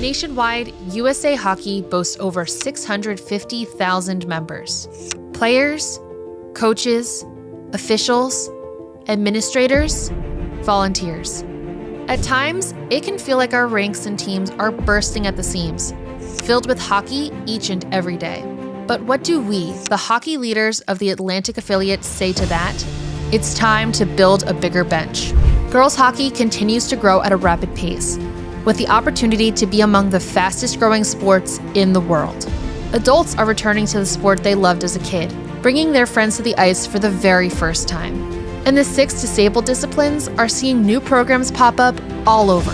Nationwide, USA Hockey boasts over 650,000 members. Players, coaches, officials, administrators, volunteers. At times, it can feel like our ranks and teams are bursting at the seams, filled with hockey each and every day. But what do we, the hockey leaders of the Atlantic affiliate, say to that? It's time to build a bigger bench. Girls hockey continues to grow at a rapid pace, with the opportunity to be among the fastest growing sports in the world. Adults are returning to the sport they loved as a kid, bringing their friends to the ice for the very first time. And the 6 disabled disciplines are seeing new programs pop up all over.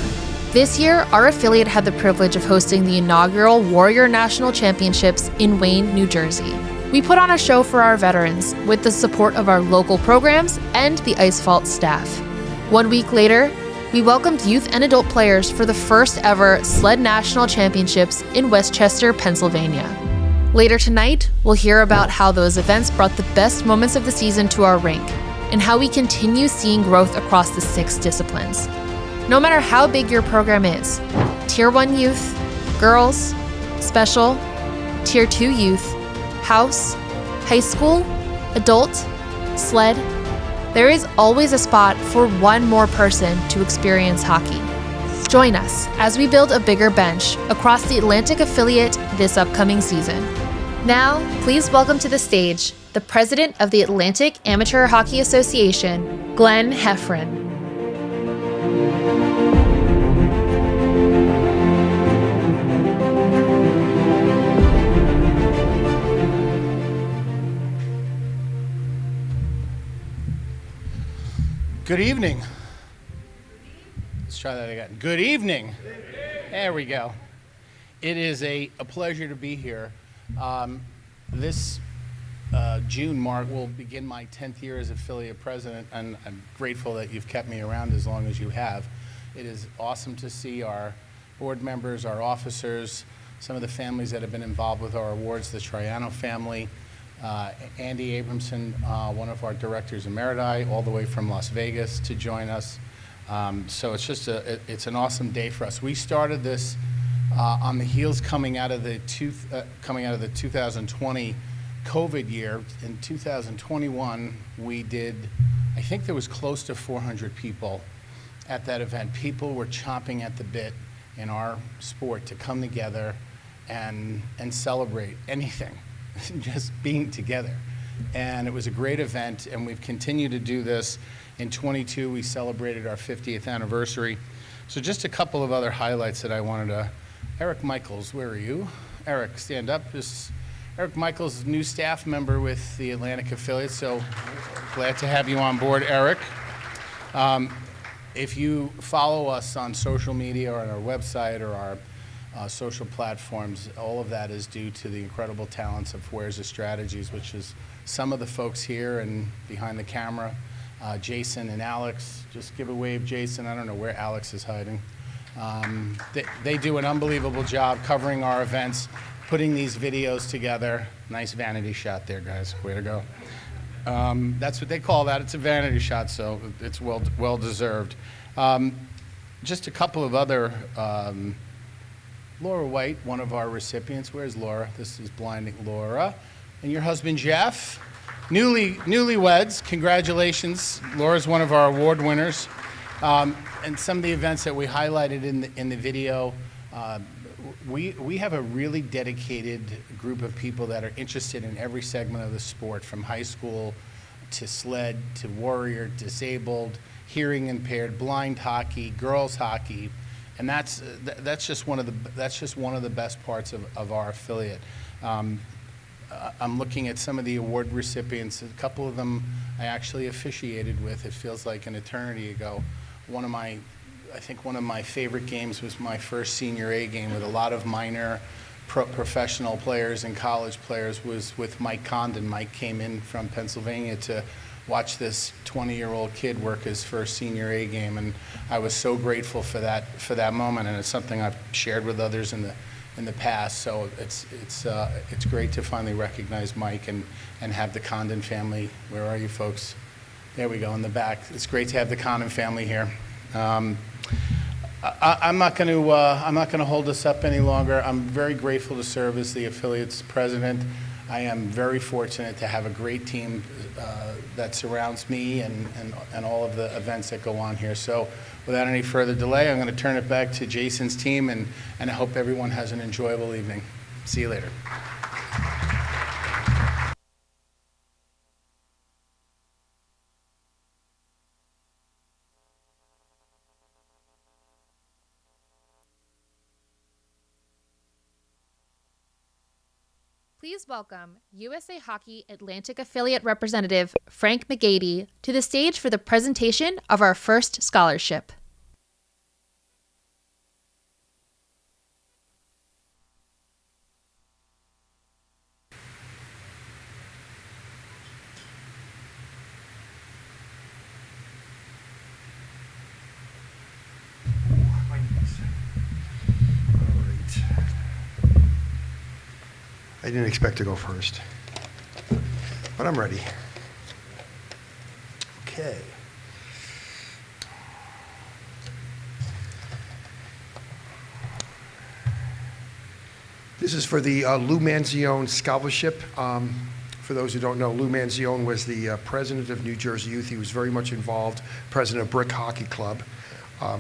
This year, our affiliate had the privilege of hosting the inaugural Warrior National Championships in Wayne, New Jersey. We put on a show for our veterans with the support of our local programs and the Ice Vault staff. 1 week later, we welcomed youth and adult players for the first ever Sled National Championships in Westchester, Pennsylvania. Later tonight, we'll hear about how those events brought the best moments of the season to our rink, and how we continue seeing growth across the 6 disciplines. No matter how big your program is, Tier 1 youth, girls, special, Tier 2 youth, house, high school, adult, sled, there is always a spot for one more person to experience hockey. Join us as we build a bigger bench across the Atlantic affiliate this upcoming season. Now, please welcome to the stage the president of the Atlantic Amateur Hockey Association, Glenn Heffron. Good evening. Let's try that again. Good evening. There we go. It is a pleasure to be here. This June will begin my 10th year as affiliate president, and I'm grateful that you've kept me around as long as you have. It is awesome to see our board members, our officers, some of the families that have been involved with our awards, the Triano family, Andy Abramson, one of our directors emeriti, all the way from Las Vegas to join us. So it's just it's an awesome day for us. We started this on the heels coming out of the 2020 COVID year. In 2021, we did, I think there was close to 400 people at that event. People were chomping at the bit in our sport to come together and celebrate anything, just being together. And it was a great event, and we've continued to do this. In 22, we celebrated our 50th anniversary. So just a couple of other highlights that I wanted to, Eric Michaels, where are you? Eric, stand up. Eric Michaels is a new staff member with the Atlantic affiliate, so glad to have you on board, Eric. If you follow us on social media or on our website or our social platforms, all of that is due to the incredible talents of Where's the Strategies, which is some of the folks here and behind the camera, Jason and Alex. Just give a wave, Jason. I don't know where Alex is hiding. They do an unbelievable job covering our events, putting these videos together. Nice vanity shot there, guys. Way to go. That's what they call that. It's a vanity shot, so it's well deserved. Just a couple of other, Laura White, one of our recipients. Where's Laura? This is blinding Laura. And your husband, Jeff. Newlyweds, congratulations. Laura's one of our award winners. And some of the events that we highlighted in the video, we have a really dedicated group of people that are interested in every segment of the sport, from high school to sled to warrior, disabled, hearing impaired, blind hockey, girls hockey, and that's just one of the best parts of our affiliate. I'm looking at some of the award recipients. A couple of them I actually officiated with. It feels like an eternity ago. I think one of my favorite games was my first senior A game with a lot of minor professional players and college players, was with Mike Condon. Mike came in from Pennsylvania to watch this 20-year-old kid work his first senior A game, and I was so grateful for that moment, and it's something I've shared with others in the past. So it's great to finally recognize Mike and have the Condon family. Where are you folks? There we go in the back. It's great to have the Condon family here. I'm not going to hold this up any longer. I'm very grateful to serve as the affiliate's president. I am very fortunate to have a great team that surrounds me and all of the events that go on here. So without any further delay, I'm going to turn it back to Jason's team, and I hope everyone has an enjoyable evening. See you later. Please welcome USA Hockey Atlantic Affiliate Representative Frank McGady to the stage for the presentation of our first scholarship. I didn't expect to go first, but I'm ready. Okay. This is for the Lou Manzione Scholarship. For those who don't know, Lou Manzione was the president of New Jersey Youth. He was very much involved, president of Brick Hockey Club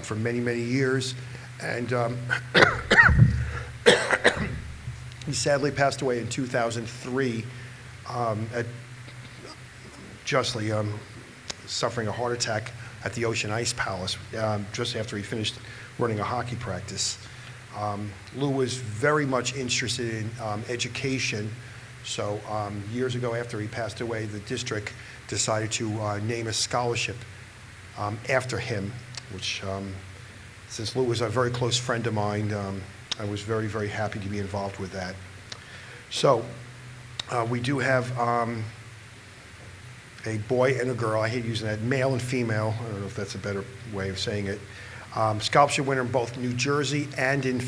for many, many years. And he sadly passed away in 2003, justly suffering a heart attack at the Ocean Ice Palace just after he finished running a hockey practice. Lou was very much interested in education, so years ago after he passed away, the district decided to name a scholarship after him, which since Lou was a very close friend of mine, I was very, very happy to be involved with that. So we do have a boy and a girl. I hate using that, male and female. I don't know if that's a better way of saying it. Scholarship winner in both New Jersey and in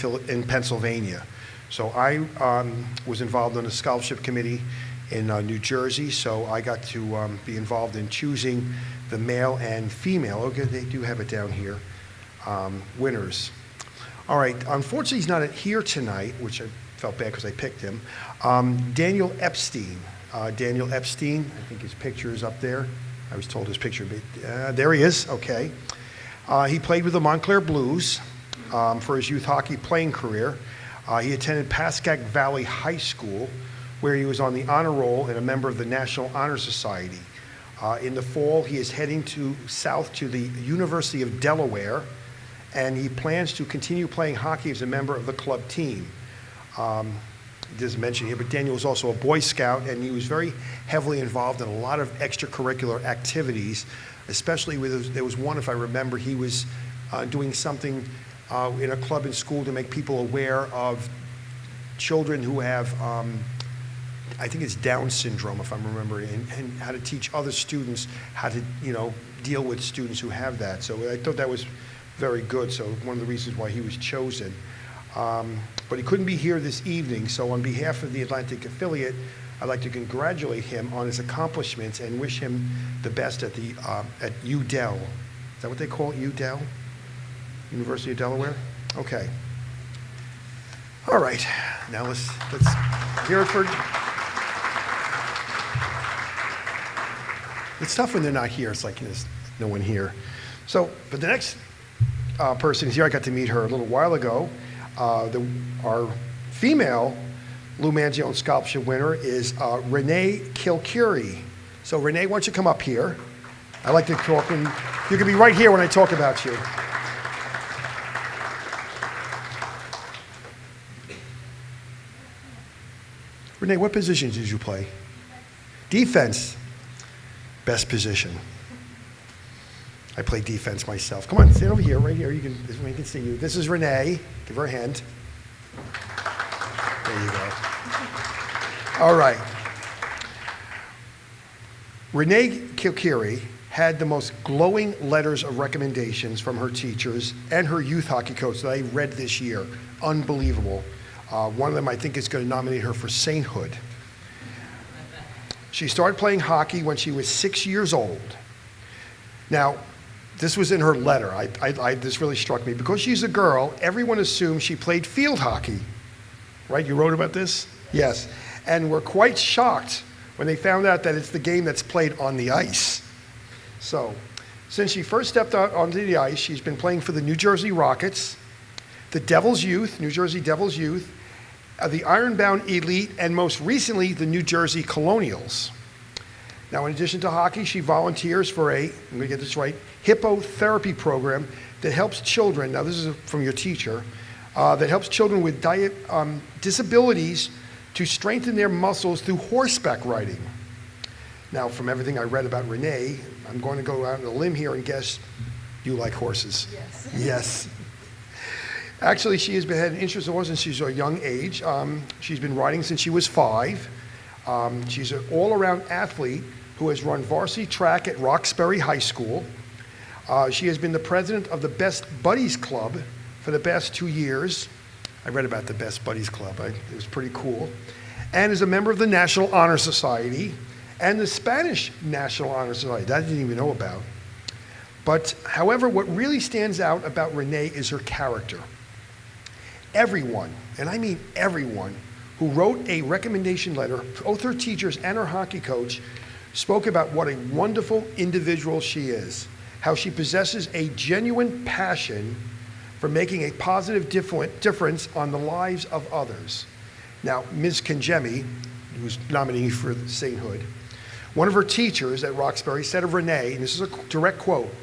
Pennsylvania. So I was involved in the scholarship committee in New Jersey, so I got to be involved in choosing the male and female. Okay, they do have it down here. Winners. All right, unfortunately he's not here tonight, which I felt bad because I picked him. Daniel Epstein. Daniel Epstein, I think his picture is up there. I was told his picture, but there he is, okay. He played with the Montclair Blues for his youth hockey playing career. He attended Pascack Valley High School, where he was on the honor roll and a member of the National Honor Society. In the fall, he is heading south to the University of Delaware, and he plans to continue playing hockey as a member of the club team. It doesn't mention here, but Daniel was also a Boy Scout, and he was very heavily involved in a lot of extracurricular activities, especially there was one, if I remember, he was doing something in a club in school to make people aware of children who have, I think it's Down syndrome, if I'm remembering, and how to teach other students how to, deal with students who have that. So I thought that was very good, so one of the reasons why he was chosen. But he couldn't be here this evening, so on behalf of the Atlantic affiliate, I'd like to congratulate him on his accomplishments and wish him the best at UDel. Is that what they call it, UDel? University of Delaware? Okay. All right, now let's hear it for... It's tough when they're not here. It's like there's no one here. So, but the next person is here. I got to meet her a little while ago. Our female Lou Manzione Scholarship winner is Renee Kilcurie. So Renee, why don't you come up here? I like to talk, and you can be right here when I talk about you. Renee, what positions did you play? Defense. Best position. I play defense myself. Come on, stand over here, right here. We can see you. This is Renee. Give her a hand. There you go. All right. Renee Kilcurie had the most glowing letters of recommendations from her teachers and her youth hockey coach that I read this year. Unbelievable. One of them, I think, is going to nominate her for sainthood. She started playing hockey when she was 6 years old. Now, This was in her letter. This really struck me. Because she's a girl, everyone assumed she played field hockey. Right? You wrote about this? Yes. And were quite shocked when they found out that it's the game that's played on the ice. So, since she first stepped out onto the ice, she's been playing for the New Jersey Rockets, the Devils Youth, New Jersey Devils Youth, the Ironbound Elite, and most recently, the New Jersey Colonials. Now, in addition to hockey, she volunteers for I'm going to get this right, hippotherapy program that helps children, now this is from your teacher, that helps children with disabilities to strengthen their muscles through horseback riding. Now, from everything I read about Renee, I'm going to go out on a limb here and guess you like horses. Yes. Yes. Actually, she has had an interest in horses since she's a young age. She's been riding since she was 5. She's an all-around athlete who has run varsity track at Roxbury High School. She has been the president of the Best Buddies Club for the past 2 years. I read about the Best Buddies Club. It was pretty cool. And is a member of the National Honor Society and the Spanish National Honor Society. That I didn't even know about. But, however, what really stands out about Renee is her character. Everyone, and I mean everyone, who wrote a recommendation letter, both her teachers and her hockey coach, spoke about what a wonderful individual she is, how she possesses a genuine passion for making a positive difference on the lives of others. Now, Ms. Kangemi, who's nominated for sainthood, one of her teachers at Roxbury said of Renee, and this is a direct quote,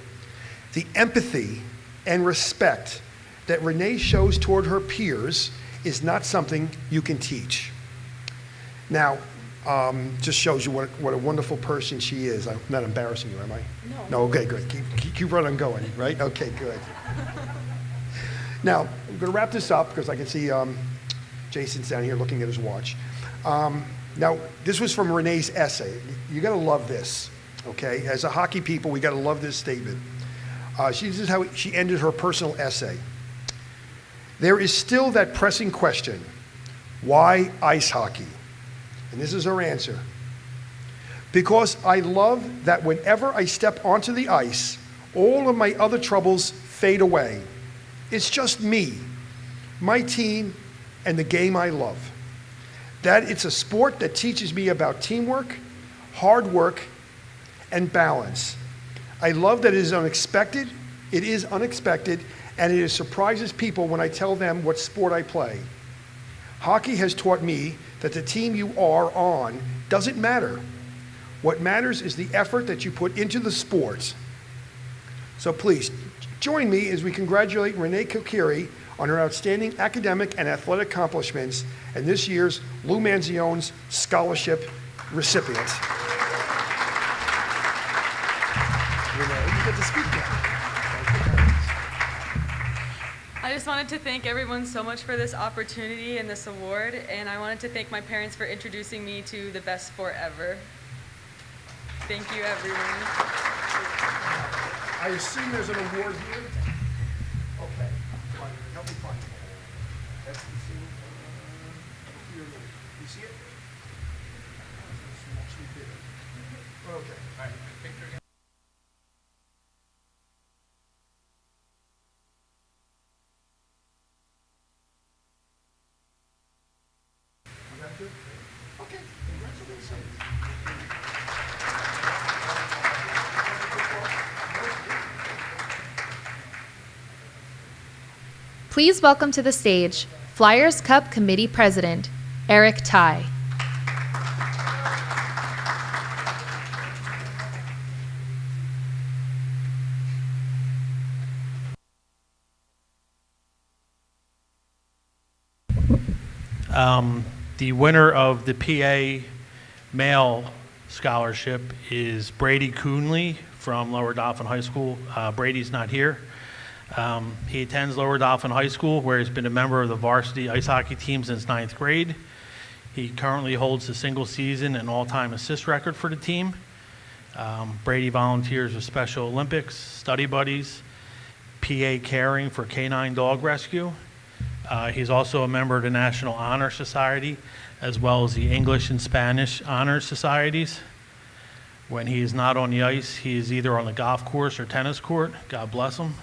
"The empathy and respect that Renee shows toward her peers is not something you can teach." Now, just shows you what a wonderful person she is. I'm not embarrassing you, am I? No, okay, good. Keep right on going, right? Okay, good. Now, I'm going to wrap this up because I can see Jason's down here looking at his watch. Now, this was from Renee's essay. You got to love this, okay? As a hockey people, we got to love this statement. This is how she ended her personal essay. "There is still that pressing question, why ice hockey?" And this is her answer. "Because I love that whenever I step onto the ice, all of my other troubles fade away. It's just me, my team, and the game I love. That it's a sport that teaches me about teamwork, hard work, and balance. I love that it is unexpected, and it surprises people when I tell them what sport I play. Hockey has taught me that the team you are on doesn't matter. What matters is the effort that you put into the sport." So please, join me as we congratulate Renee Kokiri on her outstanding academic and athletic accomplishments and this year's Lou Manzione's Scholarship recipient. Renee, you get to speak now. I just wanted to thank everyone so much for this opportunity and this award, and I wanted to thank my parents for introducing me to the best sport ever. Thank you, everyone. I assume there's an award here. Okay, come on, help me find it. That's the scene. Here, you see it? It's actually bigger. Okay. All right, picture again. You got good? Okay, congratulations. Please welcome to the stage Flyers Cup Committee President, Eric Ty. The winner of the PA Male Scholarship is Brady Coonley from Lower Dauphin High School. Brady's not here. He attends Lower Dauphin High School, where he's been a member of the varsity ice hockey team since 9th grade. He currently holds the single season and all-time assist record for the team. Brady volunteers with Special Olympics, Study Buddies, PA Caring for Canine Dog Rescue. He's also a member of the National Honor Society, as well as the English and Spanish Honor Societies. When he is not on the ice, he is either on the golf course or tennis court. God bless him.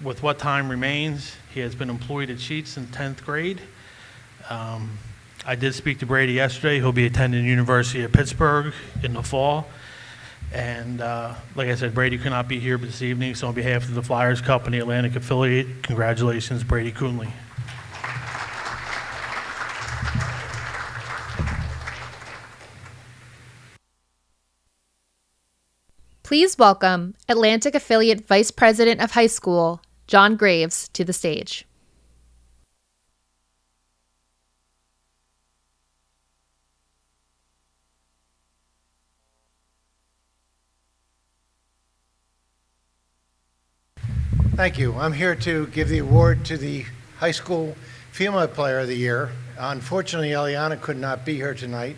With what time remains, he has been employed at Sheets in 10th grade. I did speak to Brady yesterday. He'll be attending the University of Pittsburgh in the fall. And like I said, Brady could not be here this evening, so on behalf of the Flyers Cup and the Atlantic affiliate, congratulations, Brady Coonley. Please welcome Atlantic Affiliate Vice President of High School, John Graves, to the stage. Thank you. I'm here to give the award to the high school female player of the year. Unfortunately, Eliana could not be here tonight,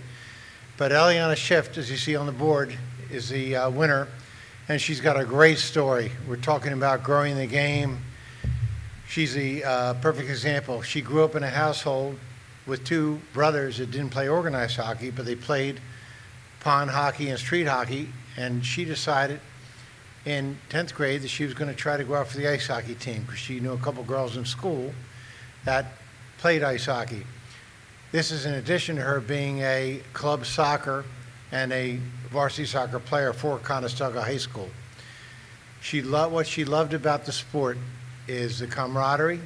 but Eliana Shift, as you see on the board, is the winner, and she's got a great story. We're talking about growing the game. She's the perfect example. She grew up in a household with two brothers that didn't play organized hockey, but they played pond hockey and street hockey, and she decided in 10th grade that she was going to try to go out for the ice hockey team because she knew a couple girls in school that played ice hockey. This is in addition to her being a club soccer and a varsity soccer player for Conestoga High School. What she loved about the sport is the camaraderie,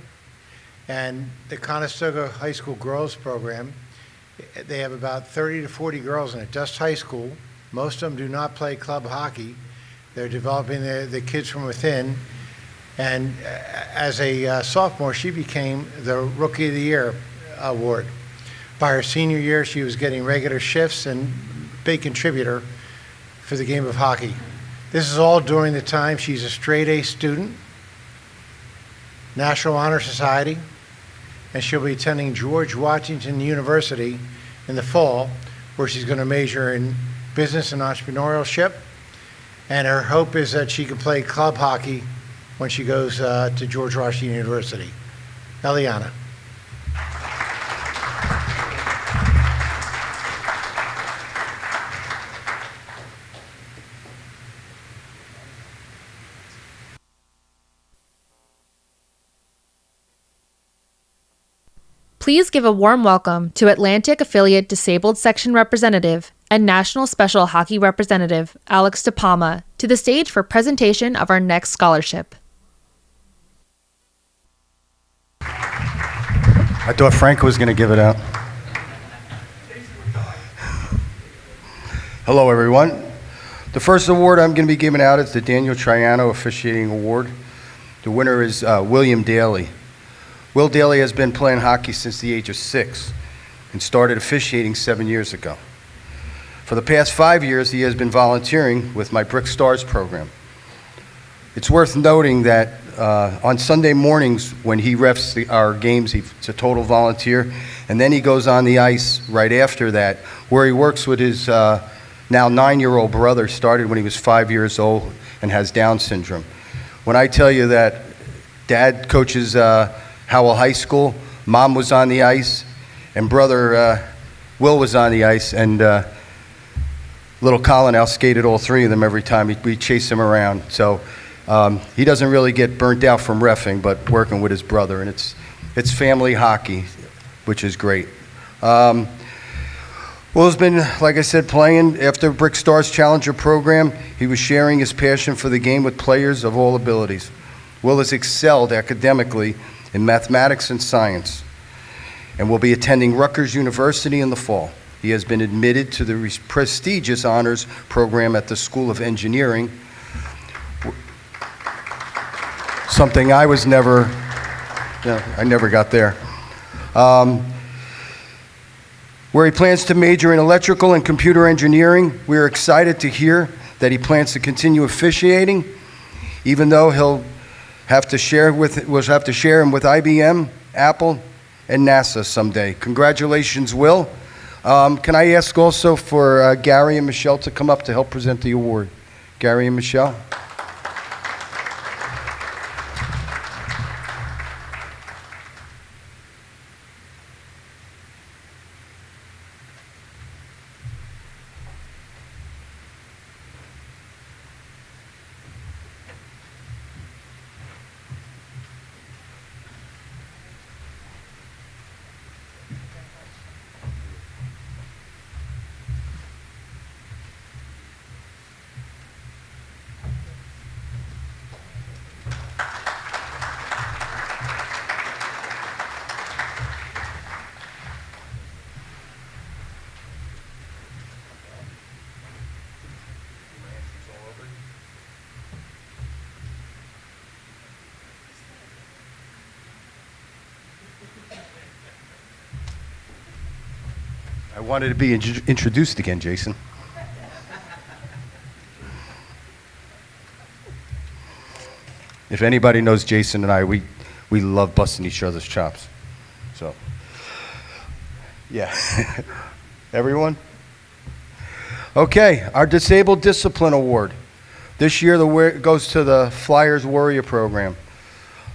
and the Conestoga High School girls program, they have about 30 to 40 girls in it, just high school. Most of them do not play club hockey. They're developing the kids from within. And as a sophomore, she became the Rookie of the Year award. By her senior year, she was getting regular shifts and big contributor for the game of hockey. This is all during the time she's a straight A student, National Honor Society, and she'll be attending George Washington University in the fall, where she's going to major in business and entrepreneurship. And her hope is that she can play club hockey when she goes to George Washington University. Eliana. Please give a warm welcome to Atlantic Affiliate Disabled Section Representative and National Special Hockey Representative Alex DePalma to the stage for presentation of our next scholarship. I thought Frank was going to give it out. Hello, everyone. The first award I'm going to be giving out is the Daniel Triano Officiating Award. The winner is William Daly. Will Daly has been playing hockey since the age of 6 and started officiating 7 years ago. For the past 5 years, he has been volunteering with my Brick Stars program. It's worth noting that on Sunday mornings when he refs our games, he's a total volunteer, and then he goes on the ice right after that, where he works with his now 9-year-old brother, started when he was 5 years old and has Down syndrome. When I tell you that Dad coaches Howell High School, Mom was on the ice, and brother Will was on the ice, and little Colin out-skated all three of them every time we chase him around. So he doesn't really get burnt out from reffing, but working with his brother, and it's family hockey, which is great. Will's been, like I said, playing after Brick Stars Challenger program. He was sharing his passion for the game with players of all abilities. Will has excelled academically in mathematics and science, and will be attending Rutgers University in the fall. He has been admitted to the prestigious honors program at the School of Engineering, something I was never, I never got there, where he plans to major in electrical and computer engineering. We are excited to hear that he plans to continue officiating, even though we'll have to share him with IBM, Apple, and NASA someday. Congratulations, Will. Can I ask also for Gary and Michelle to come up to help present the award? Gary and Michelle. I wanted to be introduced again, Jason. If anybody knows Jason and I, we love busting each other's chops. So, yeah. Everyone? Okay, our Disabled Discipline Award. This year goes to the Flyers Warrior Program.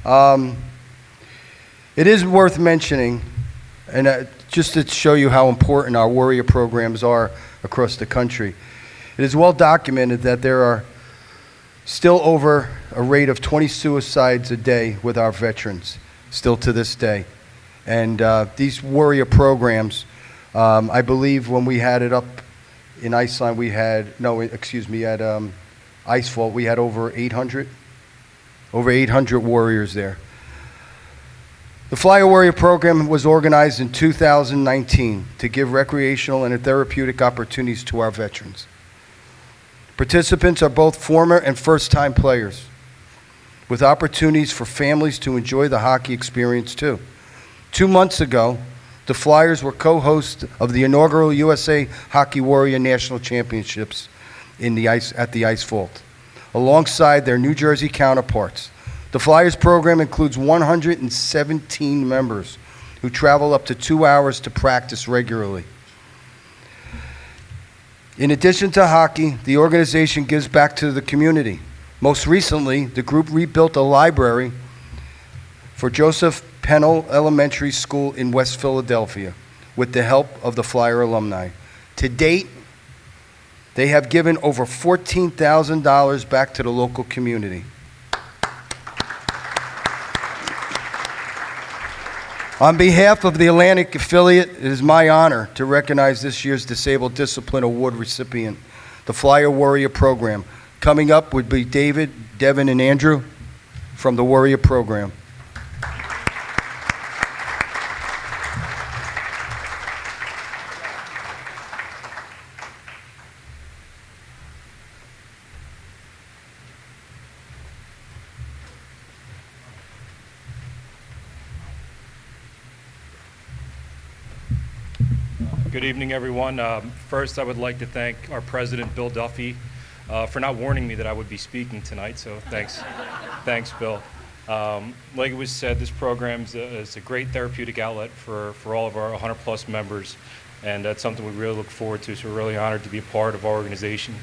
It is worth mentioning, and just to show you how important our warrior programs are across the country, it is well documented that there are still over a rate of 20 suicides a day with our veterans, still to this day. And these warrior programs, I believe when we had it up in Iceland, we had, at Icefall, we had over 800 warriors there. The Flyer Warrior Program was organized in 2019 to give recreational and therapeutic opportunities to our veterans. Participants are both former and first-time players, with opportunities for families to enjoy the hockey experience too. 2 months ago, the Flyers were co-hosts of the inaugural USA Hockey Warrior National Championships at the Ice Vault, alongside their New Jersey counterparts. The Flyers program includes 117 members who travel up to 2 hours to practice regularly. In addition to hockey, the organization gives back to the community. Most recently, the group rebuilt a library for Joseph Pennell Elementary School in West Philadelphia with the help of the Flyer alumni. To date, they have given over $14,000 back to the local community. On behalf of the Atlantic affiliate, it is my honor to recognize this year's Disabled Discipline Award recipient, the Flyer Warrior Program. Coming up would be David, Devin, and Andrew from the Warrior Program. Good evening, everyone. First, I would like to thank our president, Bill Duffy, for not warning me that I would be speaking tonight, so thanks. Thanks, Bill. Like it was said, this program is a great therapeutic outlet for all of our 100-plus members, and that's something we really look forward to, so we're really honored to be a part of our organization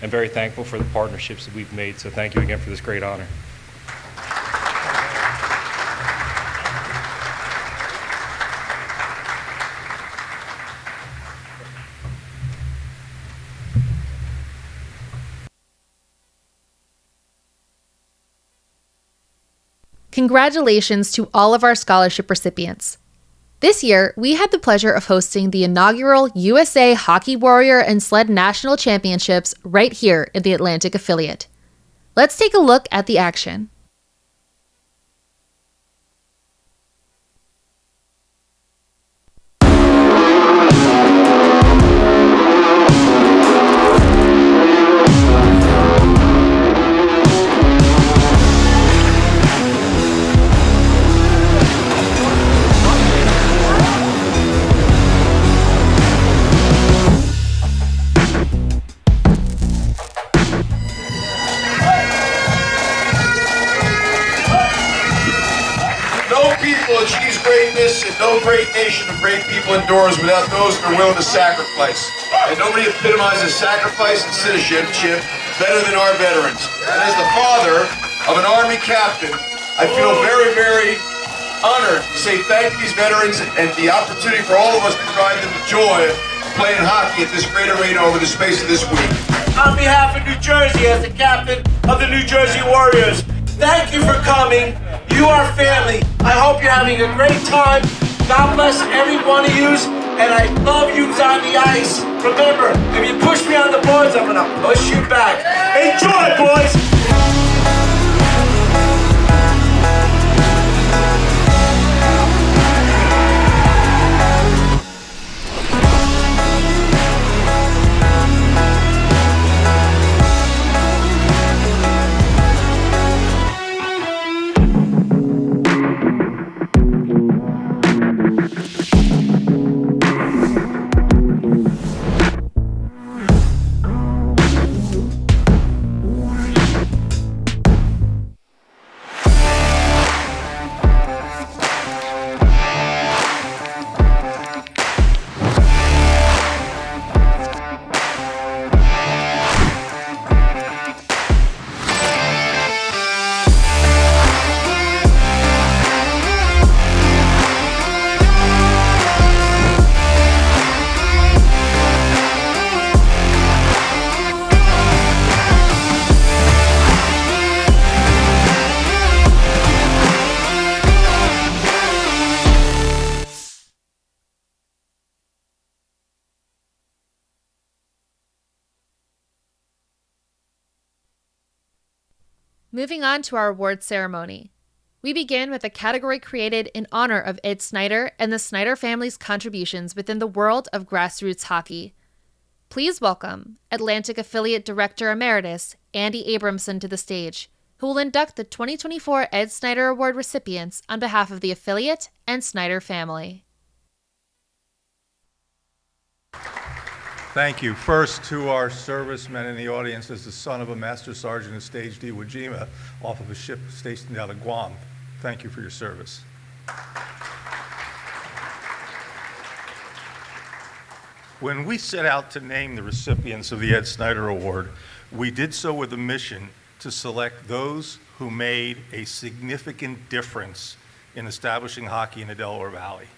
and very thankful for the partnerships that we've made, so thank you again for this great honor. Congratulations to all of our scholarship recipients. This year, we had the pleasure of hosting the inaugural USA Hockey Warrior and Sled National Championships right here in the Atlantic affiliate. Let's take a look at the action. Achieves greatness, and no great nation of great people endures without those that are willing to sacrifice. And nobody epitomizes sacrifice and citizenship better than our veterans. And as the father of an Army captain, I feel very, very honored to say thank you to these veterans and the opportunity for all of us to provide them the joy of playing hockey at this great arena over the space of this week. On behalf of New Jersey, as the captain of the New Jersey Warriors, thank you for coming. You are family. I hope you're having a great time. God bless every one of you, and I love you on the ice. Remember, if you push me on the boards, I'm gonna push you back. Enjoy, boys! Moving on to our award ceremony. We begin with a category created in honor of Ed Snyder and the Snyder family's contributions within the world of grassroots hockey. Please welcome Atlantic Affiliate Director Emeritus Andy Abramson to the stage, who will induct the 2024 Ed Snyder Award recipients on behalf of the affiliate and Snyder family. Thank you. First, to our servicemen in the audience, as the son of a Master Sergeant of Stage D Iwo Jima off of a ship stationed out of Guam, thank you for your service. When we set out to name the recipients of the Ed Snyder Award, we did so with a mission to select those who made a significant difference in establishing hockey in the Delaware Valley.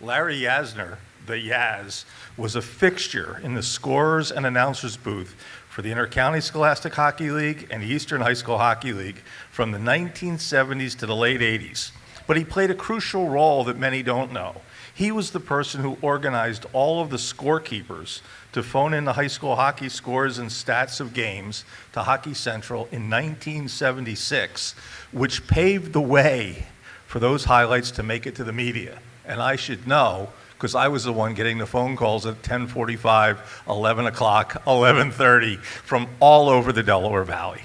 Larry Yasner, the Yaz, was a fixture in the scorers and announcers booth for the Intercounty Scholastic Hockey League and the Eastern High School Hockey League from the 1970s to the late 80s. But he played a crucial role that many don't know. He was the person who organized all of the scorekeepers to phone in the high school hockey scores and stats of games to Hockey Central in 1976, which paved the way for those highlights to make it to the media. And I should know, because I was the one getting the phone calls at 10:45, 11 o'clock, 11:30 from all over the Delaware Valley.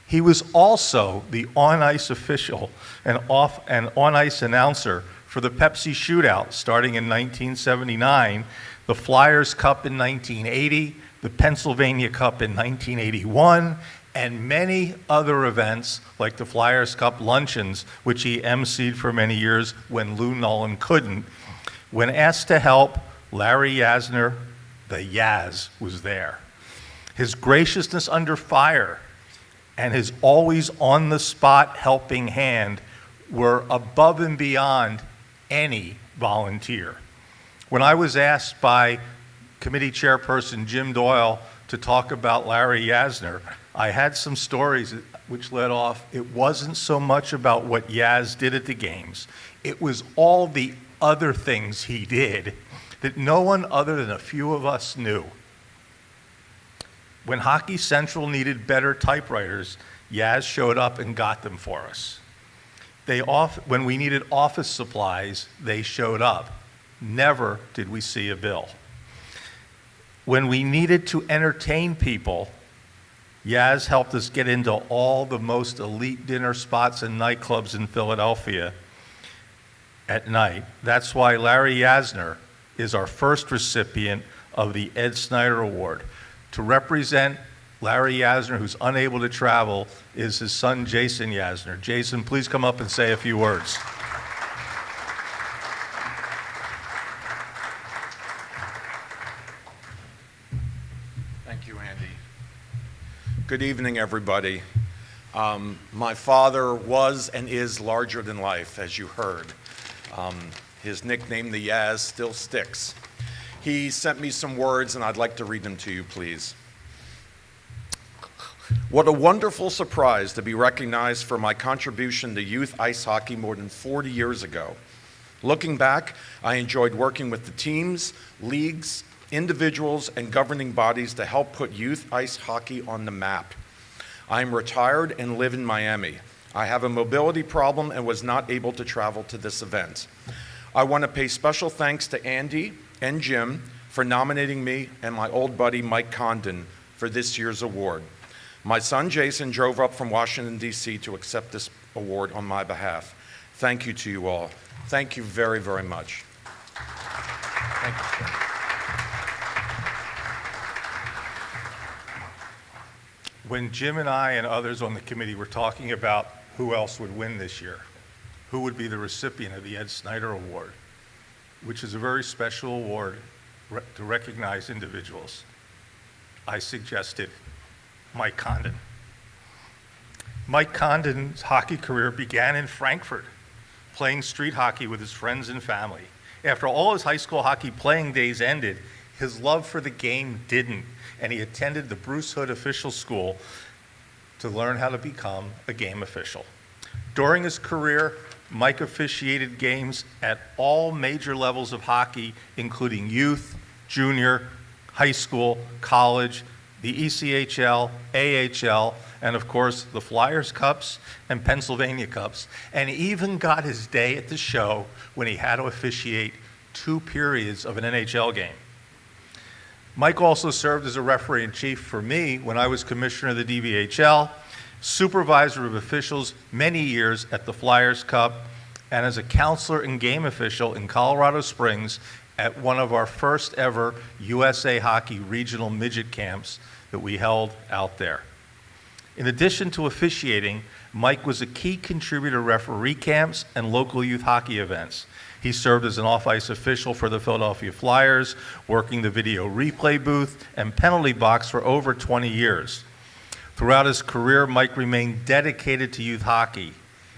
He was also the on-ice official and on-ice announcer for the Pepsi Shootout starting in 1979, the Flyers Cup in 1980, the Pennsylvania Cup in 1981, and many other events like the Flyers Cup luncheons, which he emceed for many years when Lou Nolan couldn't. When asked to help, Larry Yasner, the Yaz, was there. His graciousness under fire and his always on-the-spot helping hand were above and beyond any volunteer. When I was asked by committee chairperson Jim Doyle to talk about Larry Yasner, I had some stories which led off. It wasn't so much about what Yaz did at the games. It was all the other things he did that no one other than a few of us knew. When Hockey Central needed better typewriters, Yaz showed up and got them for us. When we needed office supplies, they showed up. Never did we see a bill. When we needed to entertain people, Yaz helped us get into all the most elite dinner spots and nightclubs in Philadelphia at night. That's why Larry Yasner is our first recipient of the Ed Snyder Award. To represent Larry Yasner, who's unable to travel, is his son, Jason Yasner. Jason, please come up and say a few words. Thank you, Andy. Good evening, everybody. My father was and is larger than life, as you heard. His nickname, the Yaz, still sticks. He sent me some words, and I'd like to read them to you, please. What a wonderful surprise to be recognized for my contribution to youth ice hockey more than 40 years ago. Looking back, I enjoyed working with the teams, leagues, individuals, and governing bodies to help put youth ice hockey on the map. I am retired and live in Miami. I have a mobility problem and was not able to travel to this event. I want to pay special thanks to Andy and Jim for nominating me and my old buddy Mike Condon for this year's award. My son Jason drove up from Washington, D.C. to accept this award on my behalf. Thank you to you all. Thank you very, very much. Thank you, sir. When Jim and I and others on the committee were talking about who else would win this year, who would be the recipient of the Ed Snyder Award, which is a very special award to recognize individuals, I suggested Mike Condon. Mike Condon's hockey career began in Frankfurt, playing street hockey with his friends and family. After all his high school hockey playing days ended, his love for the game didn't, and he attended the Bruce Hood Official School to learn how to become a game official. During his career, Mike officiated games at all major levels of hockey, including youth, junior, high school, college, the ECHL, AHL, and of course the Flyers Cups and Pennsylvania Cups, and even got his day at the show when he had to officiate 2 periods of an NHL game. Mike also served as a referee-in-chief for me when I was commissioner of the DVHL, supervisor of officials many years at the Flyers Cup, and as a counselor and game official in Colorado Springs at one of our first ever USA Hockey regional midget camps that we held out there. In addition to officiating, Mike was a key contributor to referee camps and local youth hockey events. He served as an off-ice official for the Philadelphia Flyers, working the video replay booth and penalty box for over 20 years. Throughout his career, Mike remained dedicated to youth hockey.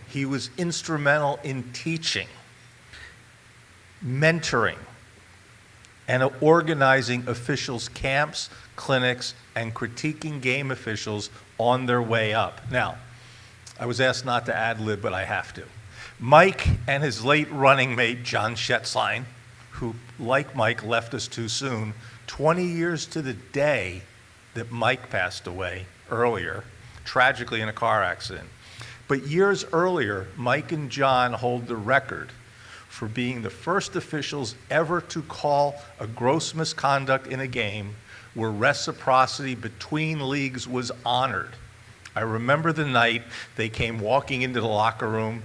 He was instrumental in teaching, mentoring, and organizing officials' camps, clinics, and critiquing game officials on their way up. Now, I was asked not to ad-lib, but I have to. Mike and his late running mate, John Schetzline, who, like Mike, left us too soon, 20 years to the day that Mike passed away earlier, tragically in a car accident. But years earlier, Mike and John hold the record for being the first officials ever to call a gross misconduct in a game where reciprocity between leagues was honored. I remember the night they came walking into the locker room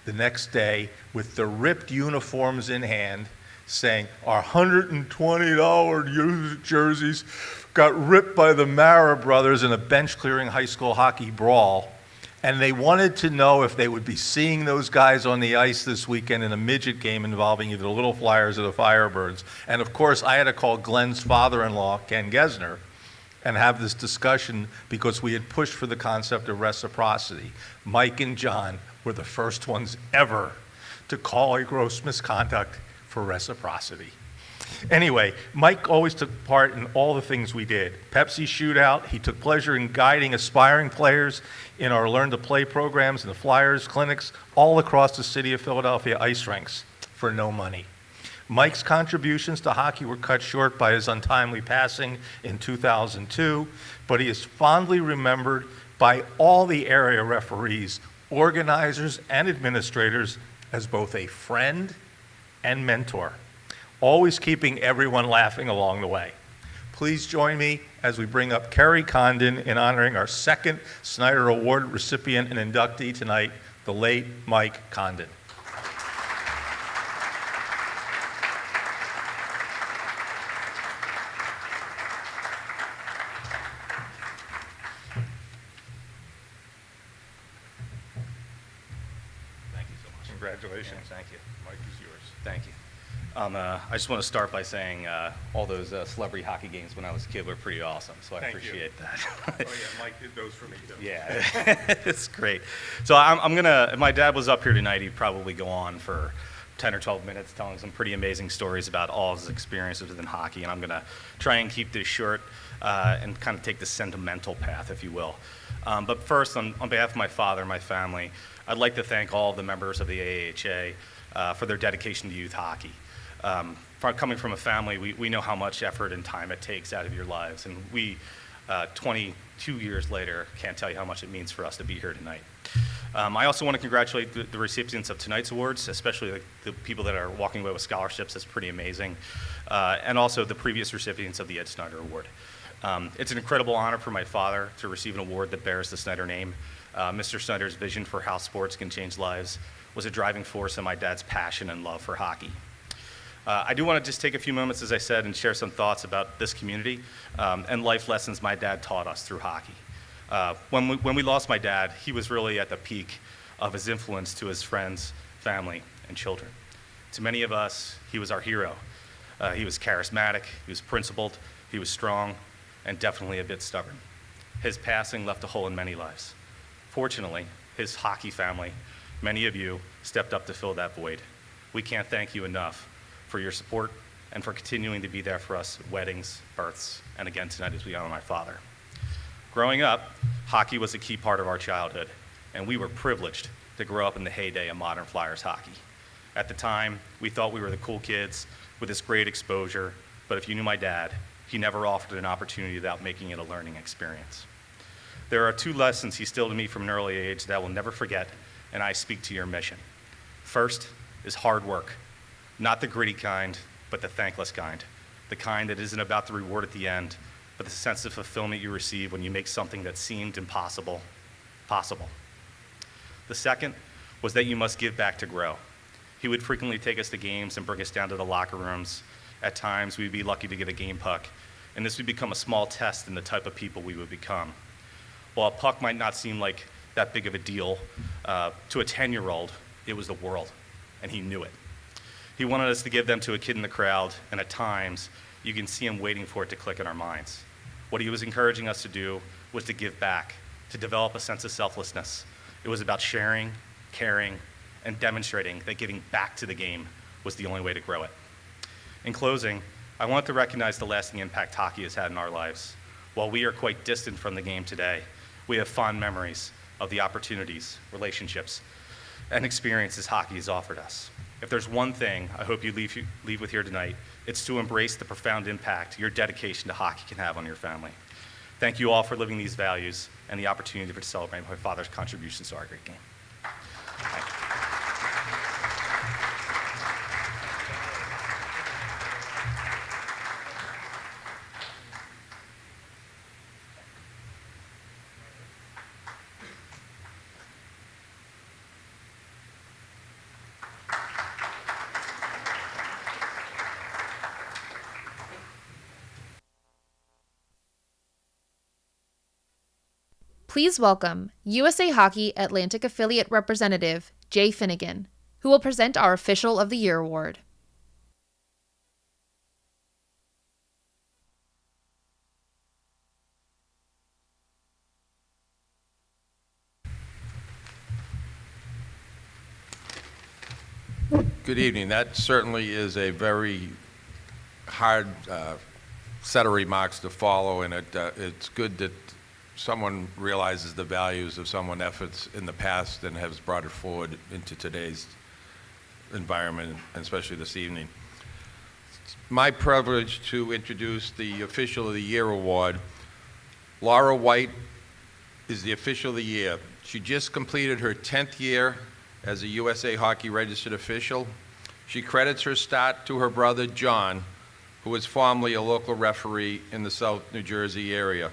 the next day with their ripped uniforms in hand, saying, our $120 jerseys got ripped by the Mara brothers in a bench-clearing high school hockey brawl. And they wanted to know if they would be seeing those guys on the ice this weekend in a midget game involving either the Little Flyers or the Firebirds. And of course, I had to call Glenn's father-in-law, Ken Gesner, and have this discussion because we had pushed for the concept of reciprocity. Mike and John were the first ones ever to call a gross misconduct for reciprocity. Anyway, Mike always took part in all the things we did. Pepsi Shootout, he took pleasure in guiding aspiring players in our Learn to Play programs and the Flyers clinics all across the city of Philadelphia ice rinks for no money. Mike's contributions to hockey were cut short by his untimely passing in 2002, but he is fondly remembered by all the area referees, organizers, and administrators as both a friend and mentor, always keeping everyone laughing along the way. Please join me as we bring up Kerry Condon in honoring our second Snyder Award recipient and inductee tonight, the late Mike Condon. Thank you so much. Congratulations. Yeah, thank you. Mike is yours. Thank you. I just want to start by saying all those celebrity hockey games when I was a kid were pretty awesome, so I appreciate that. Oh yeah, Mike did those for me too. Yeah, it's great. So I'm gonna, if my dad was up here tonight, he'd probably go on for 10 or 12 minutes telling some pretty amazing stories about all his experiences within hockey, and I'm gonna try and keep this short and kind of take the sentimental path, if you will. But first, on behalf of my father and my family, I'd like to thank all of the members of the AAHA for their dedication to youth hockey. Coming from a family, we know how much effort and time it takes out of your lives, and we, 22 years later, can't tell you how much it means for us to be here tonight. I also want to congratulate the recipients of tonight's awards, especially the people that are walking away with scholarships. That's pretty amazing. And also the previous recipients of the Ed Snyder Award. It's an incredible honor for my father to receive an award that bears the Snyder name. Mr. Snyder's vision for how sports can change lives was a driving force in my dad's passion and love for hockey. I do want to just take a few moments, as I said, and share some thoughts about this community and life lessons my dad taught us through hockey. When we lost my dad, he was really at the peak of his influence to his friends, family, and children. To many of us, he was our hero. He was charismatic, he was principled, he was strong, and definitely a bit stubborn. His passing left a hole in many lives. Fortunately, his hockey family, many of you, stepped up to fill that void. We can't thank you enough for your support and for continuing to be there for us at weddings, births, and again tonight as we honor my father. Growing up, hockey was a key part of our childhood, and we were privileged to grow up in the heyday of modern Flyers hockey. At the time, we thought we were the cool kids with this great exposure, but if you knew my dad, He never offered an opportunity without making it a learning experience. There are 2 lessons he instilled in me from an early age that I will never forget, and I speak to your mission. First is hard work, not the gritty kind, but the thankless kind, the kind that isn't about the reward at the end, but the sense of fulfillment you receive when you make something that seemed impossible, possible. The second was that you must give back to grow. He would frequently take us to games and bring us down to the locker rooms. At times, we'd be lucky to get a game puck, and this would become a small test in the type of people we would become. While a puck might not seem like that big of a deal, to a 10-year-old, it was the world, and he knew it. He wanted us to give them to a kid in the crowd, and at times, you can see him waiting for it to click in our minds. What he was encouraging us to do was to give back, to develop a sense of selflessness. It was about sharing, caring, and demonstrating that giving back to the game was the only way to grow it. In closing, I want to recognize the lasting impact hockey has had in our lives. While we are quite distant from the game today, we have fond memories of the opportunities, relationships, and experiences hockey has offered us. If there's one thing I hope you leave with here tonight, it's to embrace the profound impact your dedication to hockey can have on your family. Thank you all for living these values and the opportunity to celebrate my father's contributions to our great game. Thank you. Please welcome USA Hockey Atlantic Affiliate Representative Jay Finnegan, who will present our Official of the Year award. Good evening. That certainly is a very hard set of remarks to follow, and it's good that someone realizes the values of someone's efforts in the past and has brought it forward into today's environment, and especially this evening. It's my privilege to introduce the Official of the Year award. Laura White is the Official of the Year. She just completed her 10th year as a USA Hockey registered official. She credits her start to her brother, John, who was formerly a local referee in the South New Jersey area.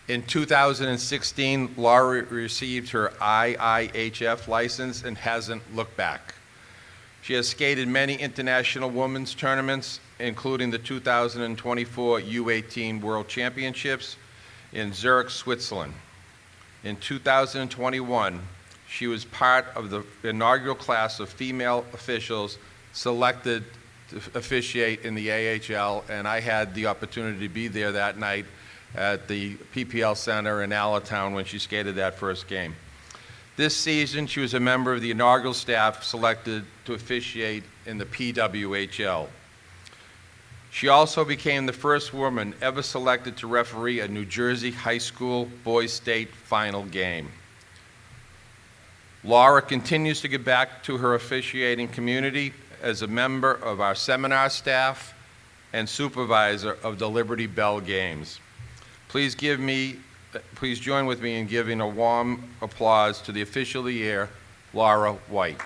In 2016, Laura received her IIHF license and hasn't looked back. She has skated many international women's tournaments, including the 2024 U18 World Championships in Zurich, Switzerland. In 2021, she was part of the inaugural class of female officials selected to officiate in the AHL, and I had the opportunity to be there that night at the PPL Center in Allentown when she skated that first game. This season, she was a member of the inaugural staff selected to officiate in the PWHL. She also became the first woman ever selected to referee a New Jersey high school boys state final game. Laura continues to give back to her officiating community as a member of our seminar staff and supervisor of the Liberty Bell games. Please join with me in giving a warm applause to the Official of the Year, Laura White.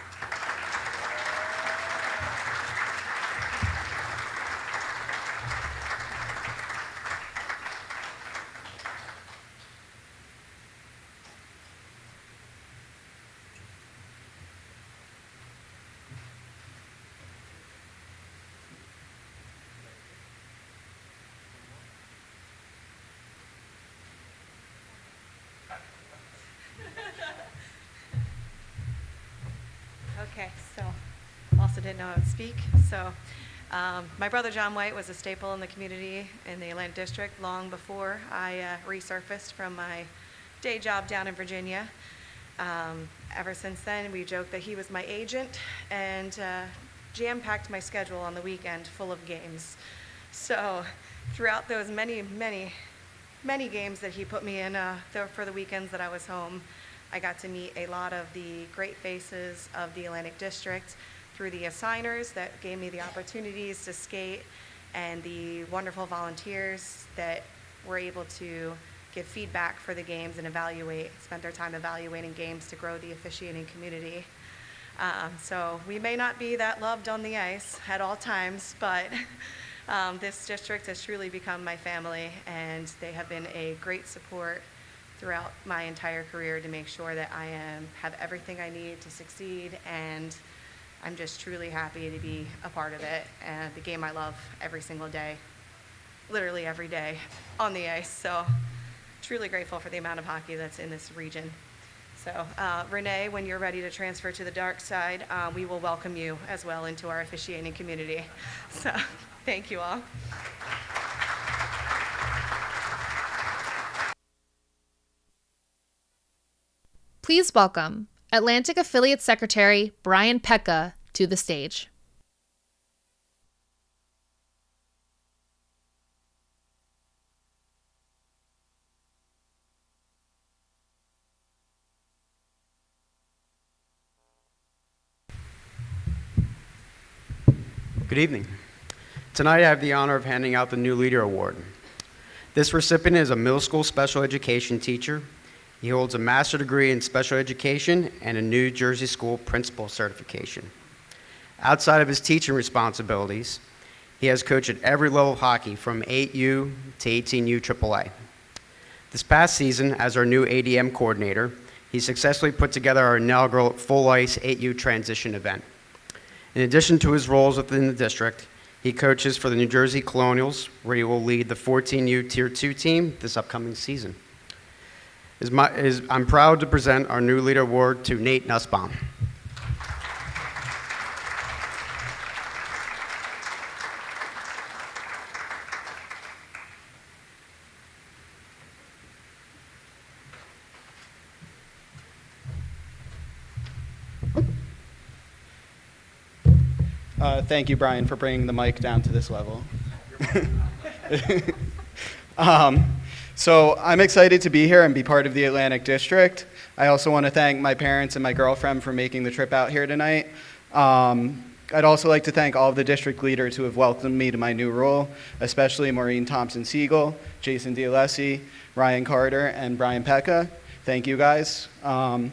Okay, so also didn't know I would speak. So my brother John White was a staple in the community in the Atlantic District long before I resurfaced from my day job down in Virginia. Ever since then, we joked that he was my agent and jam-packed my schedule on the weekend full of games. So throughout those many games that he put me in for the weekends that I was home, I got to meet a lot of the great faces of the Atlantic District through the assigners that gave me the opportunities to skate and the wonderful volunteers that were able to give feedback for the games and spend their time evaluating games to grow the officiating community. So we may not be that loved on the ice at all times, but this district has truly become my family, and they have been a great support throughout my entire career to make sure that I have everything I need to succeed, and I'm just truly happy to be a part of it, and the game I love every single day, literally every day on the ice. So truly grateful for the amount of hockey that's in this region. So Renee, when you're ready to transfer to the dark side, we will welcome you as well into our officiating community. So thank you all. Please welcome Atlantic Affiliate Secretary Brian Pekka to the stage. Good evening. Tonight I have the honor of handing out the New Leader Award. This recipient is a middle school special education teacher. He holds a master's degree in special education and a New Jersey school principal certification. Outside of his teaching responsibilities, he has coached at every level of hockey from 8U to 18U AAA. This past season, as our new ADM coordinator, he successfully put together our inaugural full-ice 8U transition event. In addition to his roles within the district, he coaches for the New Jersey Colonials, where he will lead the 14U Tier 2 team this upcoming season. I'm proud to present our New Leader Award to Nate Nussbaum. Thank you, Brian, for bringing the mic down to this level. So I'm excited to be here and be part of the Atlantic District. I also want to thank my parents and my girlfriend for making the trip out here tonight. I'd also like to thank all of the district leaders who have welcomed me to my new role, especially Maureen Thompson-Siegel, Jason Dialessi, Ryan Carter, and Brian Pekka. Thank you, guys. I'm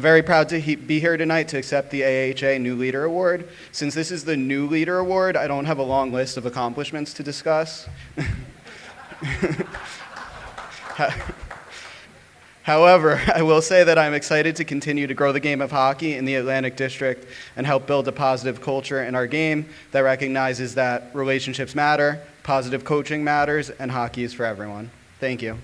very proud to be here tonight to accept the AAHA New Leader Award. Since this is the New Leader Award, I don't have a long list of accomplishments to discuss. However, I will say that I'm excited to continue to grow the game of hockey in the Atlantic District and help build a positive culture in our game that recognizes that relationships matter, positive coaching matters, and hockey is for everyone. Thank you.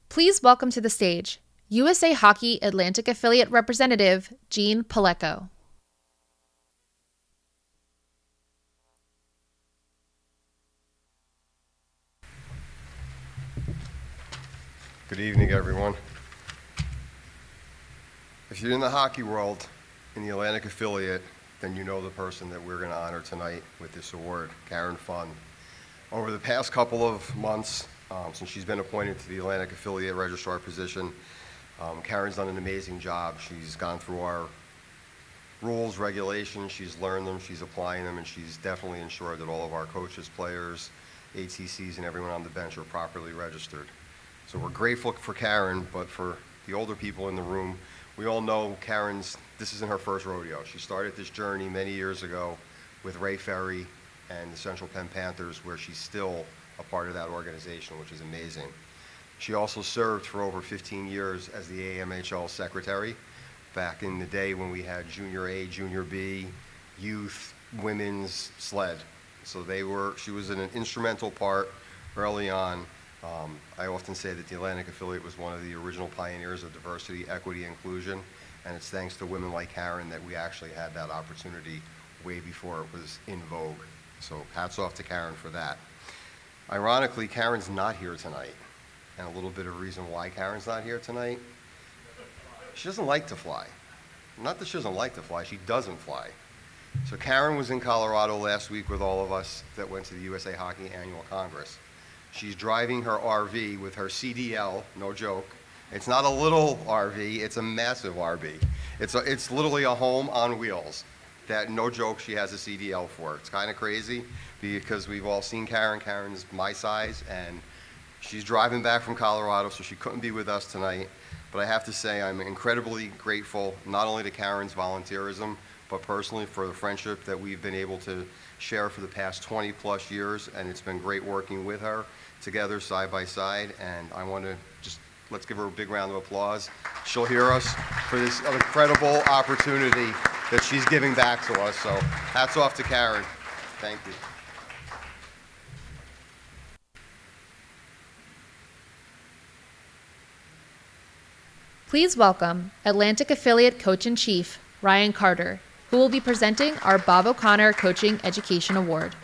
Please welcome to the stage USA Hockey Atlantic Affiliate Representative Jean Palecko. Good evening, everyone. If you're in the hockey world, in the Atlantic Affiliate, then you know the person that we're going to honor tonight with this award, Karen Funn. Over the past couple of months, since she's been appointed to the Atlantic Affiliate Registrar position, Karen's done an amazing job. She's gone through our rules, regulations, she's learned them, she's applying them, and she's definitely ensured that all of our coaches, players, ATCs, and everyone on the bench are properly registered. So we're grateful for Karen, but for the older people in the room, we all know this isn't her first rodeo. She started this journey many years ago with Ray Ferry and the Central Penn Panthers, where she's still a part of that organization, which is amazing. She also served for over 15 years as the AMHL secretary back in the day when we had Junior A, Junior B, youth, women's, sled. So she was an instrumental part early on. I often say that the Atlantic Affiliate was one of the original pioneers of diversity, equity, inclusion, and it's thanks to women like Karen that we actually had that opportunity way before it was in vogue. So hats off to Karen for that. Ironically, Karen's not here tonight, and a little bit of reason why Karen's not here tonight. She doesn't like to fly. Not that she doesn't like to fly, she doesn't fly. So Karen was in Colorado last week with all of us that went to the USA Hockey Annual Congress. She's driving her RV with her CDL, no joke. It's not a little RV, it's a massive RV. It's literally a home on wheels that, no joke, she has a CDL for. It's kind of crazy because we've all seen Karen. Karen's my size, and she's driving back from Colorado, so she couldn't be with us tonight. But I have to say I'm incredibly grateful, not only to Karen's volunteerism, but personally for the friendship that we've been able to share for the past 20 plus years, and it's been great working with her together side by side. And I want to just, let's give her a big round of applause. She'll hear us for this incredible opportunity that she's giving back to us. So hats off to Karen. Thank you. Please welcome Atlantic Affiliate Coach-in-Chief, Ryan Carter, who will be presenting our Bob O'Connor Coaching Education Award.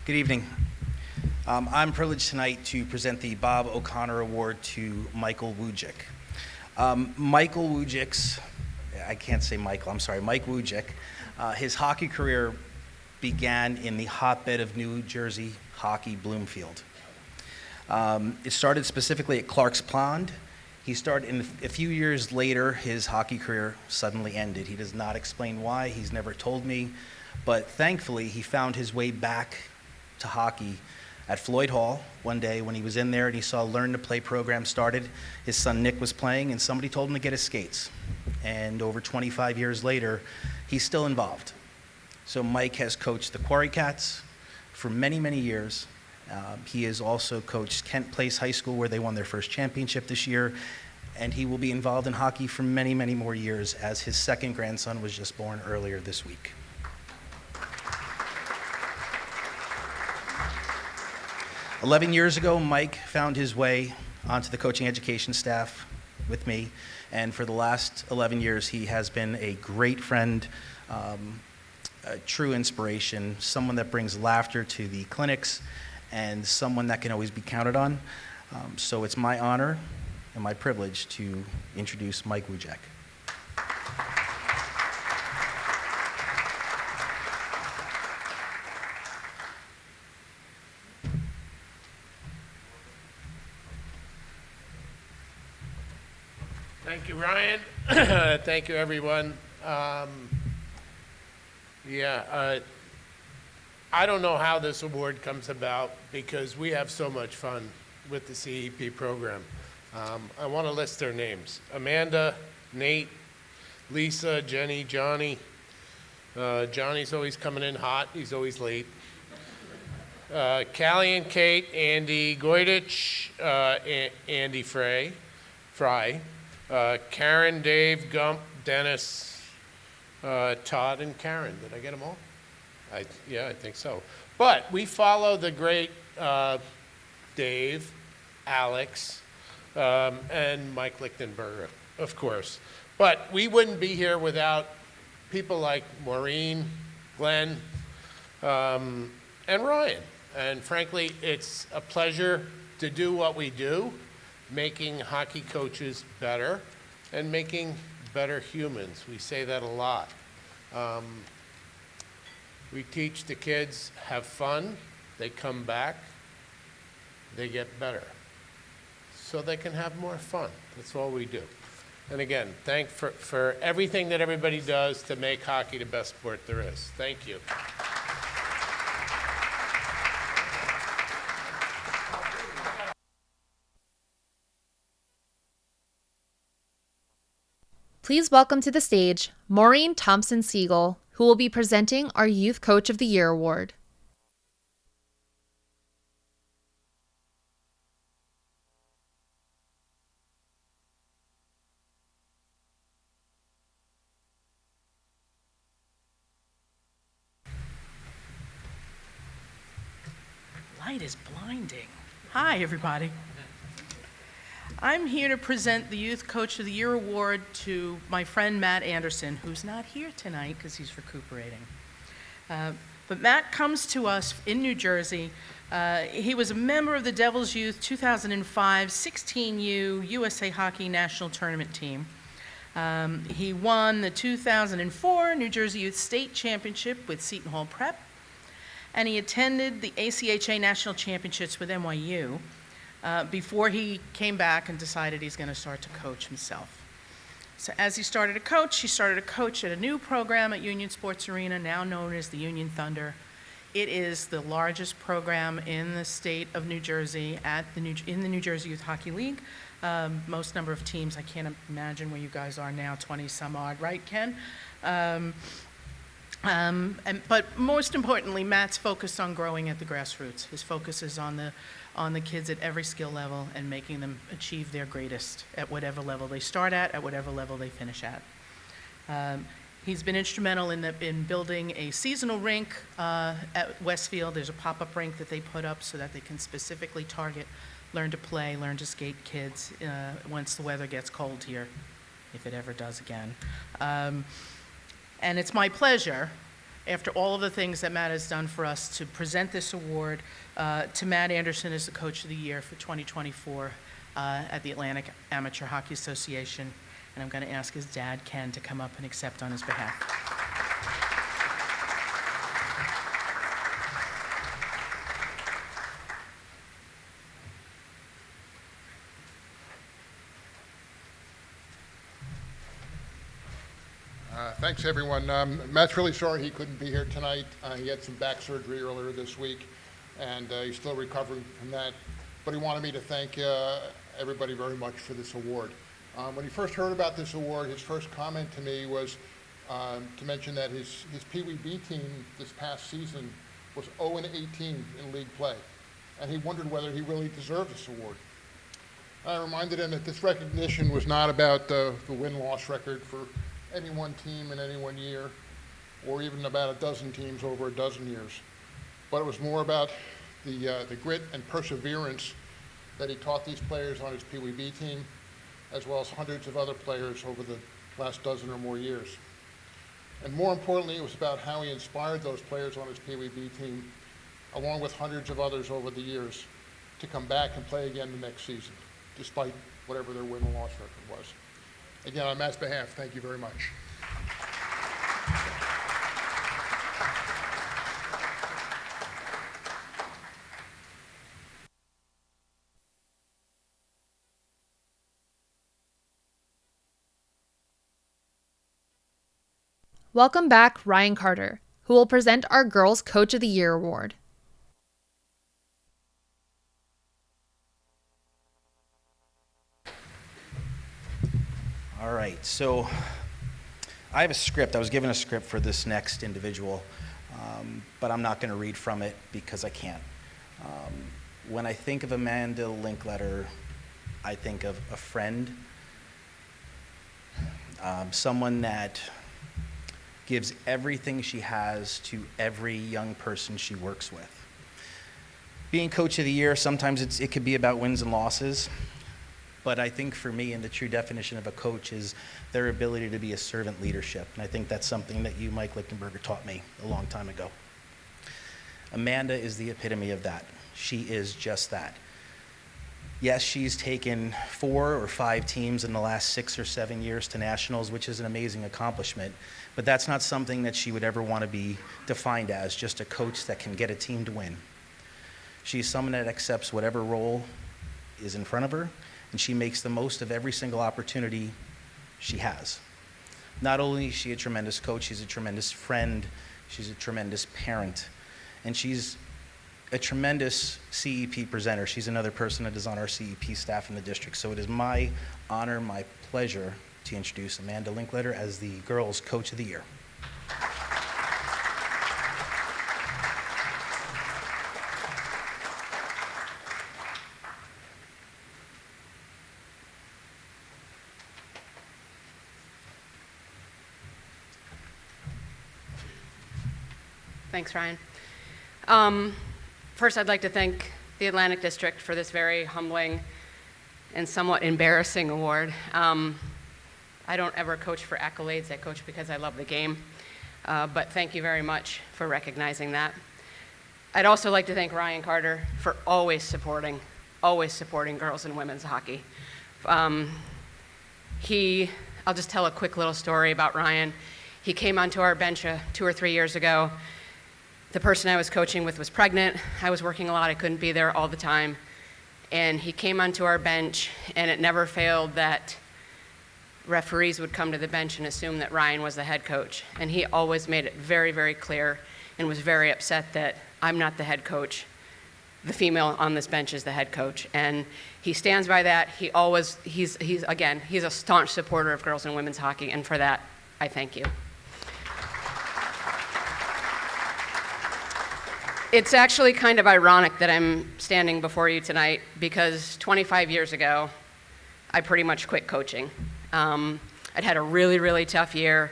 Good evening. I'm privileged tonight to present the Bob O'Connor Award to Michael Wujcik. Michael Wujcik's, I can't say Michael, I'm sorry, Mike Wujcik, his hockey career began in the hotbed of New Jersey hockey, Bloomfield. It started specifically at Clark's Pond. He started, and a few years later, his hockey career suddenly ended. He does not explain why, he's never told me, but thankfully he found his way back to hockey at Floyd Hall one day when he was in there and he saw a Learn to Play program started. His son Nick was playing and somebody told him to get his skates. And over 25 years later, he's still involved. So Mike has coached the Quarry Cats for many, many years. He has also coached Kent Place High School where they won their first championship this year. And he will be involved in hockey for many, many more years as his second grandson was just born earlier this week. "11 years ago, Mike found his way onto the coaching education staff with me, and for the last 11 years, he has been a great friend, a true inspiration, someone that brings laughter to the clinics, and someone that can always be counted on. So it's my honor and my privilege to introduce Mike Wujcik. Thank you, Ryan. Thank you, everyone. I don't know how this award comes about because we have so much fun with the CEP program. I want to list their names: Amanda, Nate, Lisa, Jenny, Johnny. Johnny's always coming in hot. He's always late. Callie and Kate, Andy Goydich, Andy Fry, Karen, Dave, Gump, Dennis, Todd, and Karen. Did I get them all? Yeah, I think so. But we follow the great Dave, Alex, and Mike Lichtenberger, of course. But we wouldn't be here without people like Maureen, Glenn, and Ryan. And frankly, it's a pleasure to do what we do, making hockey coaches better and making better humans. We say that a lot. We teach the kids, have fun, they come back, they get better. So they can have more fun. That's all we do. And again, thank for everything that everybody does to make hockey the best sport there is. Thank you. Please welcome to the stage Maureen Thompson-Siegel, who will be presenting our Youth Coach of the Year Award. Light is blinding. Hi, everybody. I'm here to present the Youth Coach of the Year Award to my friend Matt Anderson, who's not here tonight because he's recuperating. But Matt comes to us in New Jersey. He was a member of the Devils Youth 2005 16U USA Hockey National Tournament team. He won the 2004 New Jersey Youth State Championship with Seton Hall Prep, and he attended the ACHA National Championships with NYU before he came back and decided he's going to start to coach himself. So as he started to coach at a new program at Union Sports Arena, now known as the Union Thunder. It is the largest program in the state of New Jersey in the New Jersey Youth Hockey League. Most number of teams, I can't imagine where you guys are now, 20 some odd, right, Ken? But most importantly, Matt's focused on growing at the grassroots. His focus is on the kids at every skill level and making them achieve their greatest at whatever level they start at whatever level they finish at. He's been instrumental in building a seasonal rink at Westfield. There's a pop-up rink that they put up so that they can specifically target learn to play, learn to skate kids once the weather gets cold here, if it ever does again. And it's my pleasure, after all of the things that Matt has done for us, to present this award to Matt Anderson as the Coach of the Year for 2024 at the Atlantic Amateur Hockey Association. And I'm going to ask his dad, Ken, to come up and accept on his behalf. Thanks, everyone. Matt's really sorry he couldn't be here tonight. He had some back surgery earlier this week, and he's still recovering from that. But he wanted me to thank everybody very much for this award. When he first heard about this award, his first comment to me was to mention that his Pee Wee B team this past season was 0-18 in league play, and he wondered whether he really deserved this award. I reminded him that this recognition was not about the win-loss record for any one team in any one year, or even about a dozen teams over a dozen years, but it was more about the grit and perseverance that he taught these players on his Pee Wee B team, as well as hundreds of other players over the last dozen or more years. And more importantly, it was about how he inspired those players on his Pee Wee B team, along with hundreds of others over the years, to come back and play again the next season, despite whatever their win or loss record was. Again, on Matt's behalf, thank you very much. Welcome back, Ryan Carter, who will present our Girls Coach of the Year award. All right, so I have a script. I was given a script for this next individual, but I'm not going to read from it because I can't. When I think of Amanda Linkletter, I think of a friend, someone that gives everything she has to every young person she works with. Being Coach of the Year, sometimes it could be about wins and losses. But I think for me, and the true definition of a coach is their ability to be a servant leadership. And I think that's something that you, Mike Lichtenberger, taught me a long time ago. Amanda is the epitome of that. She is just that. Yes, she's taken 4 or 5 teams in the last 6 or 7 years to nationals, which is an amazing accomplishment. But that's not something that she would ever want to be defined as, just a coach that can get a team to win. She's someone that accepts whatever role is in front of her, and she makes the most of every single opportunity she has. Not only is she a tremendous coach, she's a tremendous friend, she's a tremendous parent, and she's a tremendous CEP presenter. She's another person that is on our CEP staff in the district. So it is my honor, my pleasure to introduce Amanda Linkletter as the Girls Coach of the Year. Thanks, Ryan. First, I'd like to thank the Atlantic District for this very humbling and somewhat embarrassing award. I don't ever coach for accolades. I coach because I love the game. But thank you very much for recognizing that. I'd also like to thank Ryan Carter for always supporting girls and women's hockey. He I'll just tell a quick little story about Ryan. He came onto our bench 2 or 3 years ago. The person I was coaching with was pregnant. I was working a lot. I couldn't be there all the time. And he came onto our bench, and it never failed that referees would come to the bench and assume that Ryan was the head coach. And he always made it very, very clear and was very upset that I'm not the head coach. The female on this bench is the head coach. And he stands by that. He's a staunch supporter of girls and women's hockey, and for that, I thank you. It's actually kind of ironic that I'm standing before you tonight because 25 years ago, I pretty much quit coaching. I'd had a really, really tough year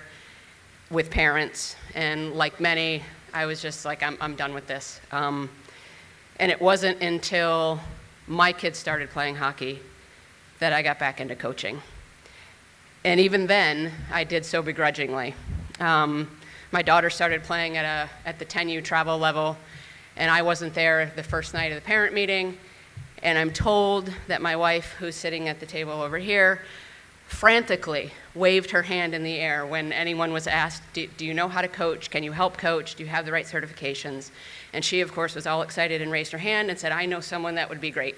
with parents, and like many, I was just like, I'm done with this. And it wasn't until my kids started playing hockey that I got back into coaching. And even then, I did so begrudgingly. My daughter started playing at the 10U travel level, and I wasn't there the first night of the parent meeting. And I'm told that my wife, who's sitting at the table over here, frantically waved her hand in the air when anyone was asked, do you know how to coach? Can you help coach? Do you have the right certifications? And she, of course, was all excited and raised her hand and said, I know someone that would be great.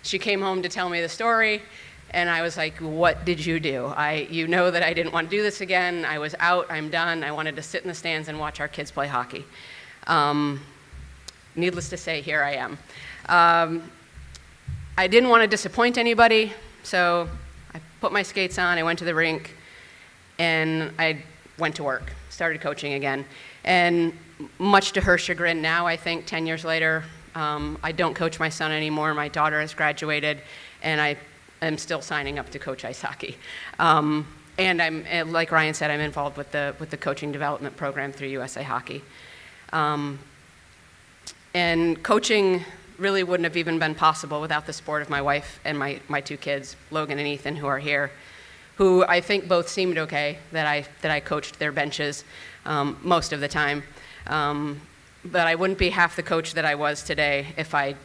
She came home to tell me the story, and I was like, what did you do? You know that I didn't want to do this again. I was out. I'm done. I wanted to sit in the stands and watch our kids play hockey. Needless to say, here I am. I didn't want to disappoint anybody, so I put my skates on, I went to the rink, and I went to work, started coaching again. And much to her chagrin now, I think 10 years later, I don't coach my son anymore. My daughter has graduated, and I am still signing up to coach ice hockey. And I'm, like Ryan said, I'm involved with the coaching development program through USA Hockey. And coaching really wouldn't have even been possible without the support of my wife and my 2 kids, Logan and Ethan, who are here, who I think both seemed okay that I coached their benches most of the time. But I wouldn't be half the coach that I was today if I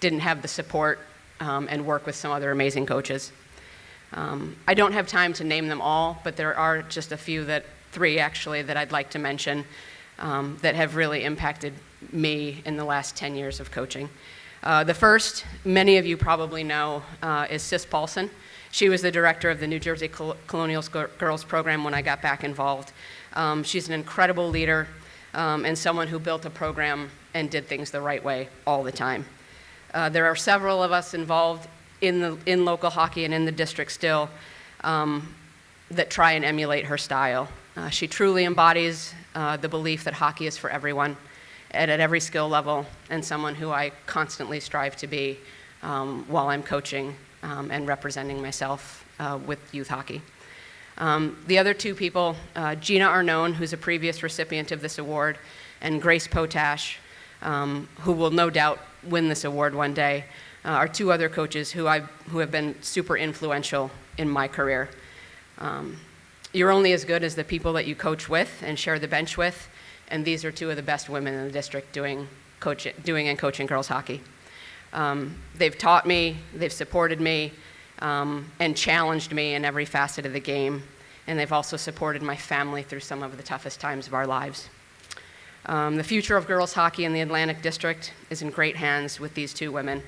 didn't have the support and work with some other amazing coaches. I don't have time to name them all, but there are just a few 3 actually, that I'd like to mention that have really impacted me in the last 10 years of coaching. The first, many of you probably know, is Sis Paulson. She was the director of the New Jersey Colonial Girls Program when I got back involved. She's an incredible leader and someone who built a program and did things the right way all the time. There are several of us involved in local hockey and in the district still that try and emulate her style. She truly embodies the belief that hockey is for everyone and at every skill level, and someone who I constantly strive to be while I'm coaching and representing myself with youth hockey. The other 2 people, Gina Arnone, who's a previous recipient of this award, and Grace Potash, who will no doubt win this award one day, are 2 other coaches who have been super influential in my career. You're only as good as the people that you coach with and share the bench with, and these are 2 of the best women in the district doing and coaching girls hockey. They've taught me, they've supported me, and challenged me in every facet of the game, and they've also supported my family through some of the toughest times of our lives. The future of girls hockey in the Atlantic District is in great hands with these 2 women,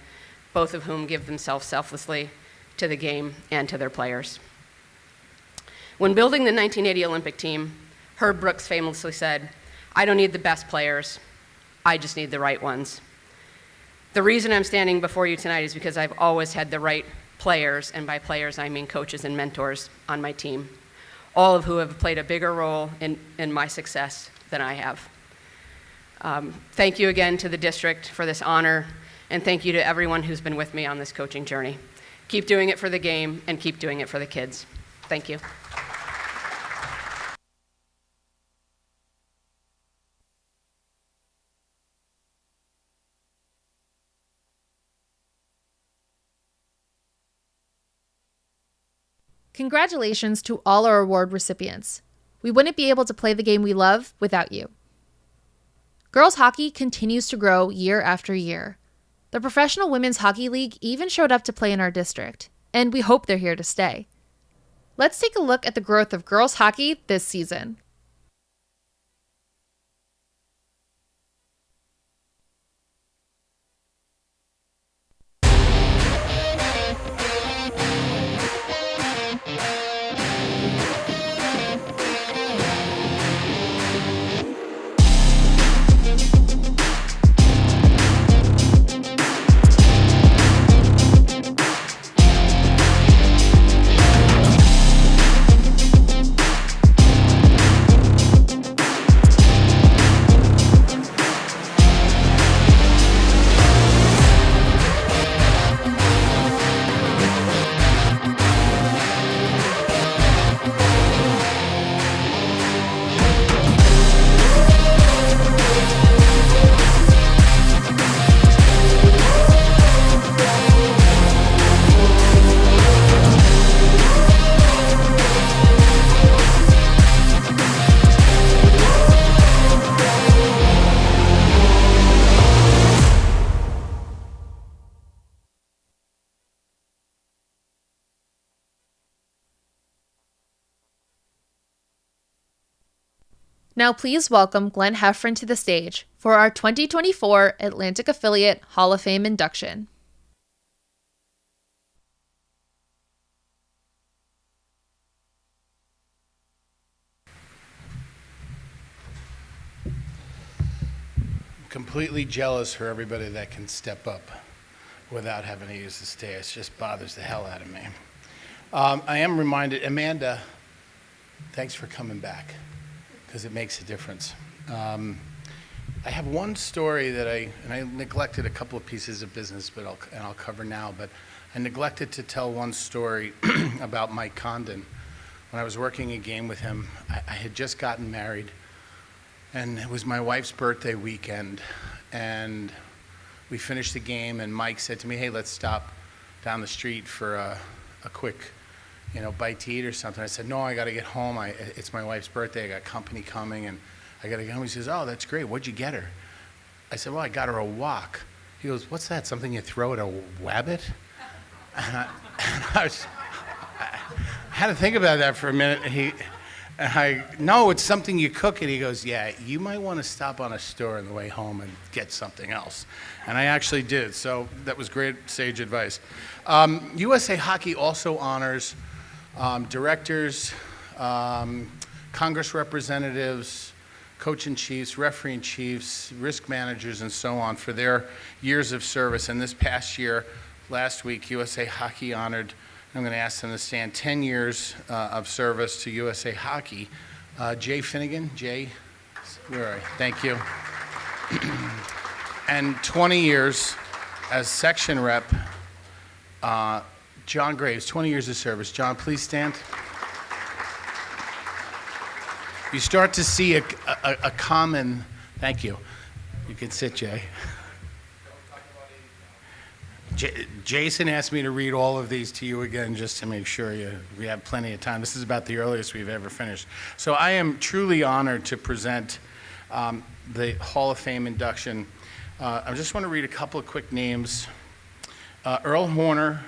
both of whom give themselves selflessly to the game and to their players. When building the 1980 Olympic team, Herb Brooks famously said, I don't need the best players, I just need the right ones. The reason I'm standing before you tonight is because I've always had the right players, and by players I mean coaches and mentors, on my team, all of who have played a bigger role in my success than I have. Thank you again to the district for this honor, and thank you to everyone who's been with me on this coaching journey. Keep doing it for the game, and keep doing it for the kids. Thank you. Congratulations to all our award recipients. We wouldn't be able to play the game we love without you. Girls hockey continues to grow year after year. The Professional Women's Hockey League even showed up to play in our district, and we hope they're here to stay. Let's take a look at the growth of girls hockey this season. Now please welcome Glenn Heffron to the stage for our 2024 Atlantic Affiliate Hall of Fame induction. Completely jealous for everybody that can step up without having to use the stairs. It just bothers the hell out of me. I am reminded, Amanda, thanks for coming back, because it makes a difference. I have one story that I neglected a couple of pieces of business, but I'll cover now, but I neglected to tell one story about Mike Condon. When I was working a game with him, I had just gotten married, and it was my wife's birthday weekend, and we finished the game, and Mike said to me, hey, let's stop down the street for a quick, bite to eat or something. I said, no, I got to get home. It's my wife's birthday. I got company coming, and I got to get home. He says, oh, that's great. What'd you get her? I said, well, I got her a wok. He goes, what's that, something you throw at a wabbit? And I had to think about that for a minute. No, it's something you cook it. He goes, yeah, you might want to stop on a store on the way home and get something else. And I actually did, so that was great, sage advice. USA Hockey also honors directors, Congress representatives, coach-in-chiefs, referee-in-chiefs, risk managers, and so on for their years of service. And this past year, last week, USA Hockey honored, I'm going to ask them to stand, 10 years of service to USA Hockey. Jay Finnegan, Jay, where are you? Thank you. And 20 years as section rep, John Graves, 20 years of service. John, please stand. You start to see a common, thank you. You can sit, Jay. Jason asked me to read all of these to you again just to make sure we have plenty of time. This is about the earliest we've ever finished. So I am truly honored to present the Hall of Fame induction. I just want to read a couple of quick names. Earl Horner,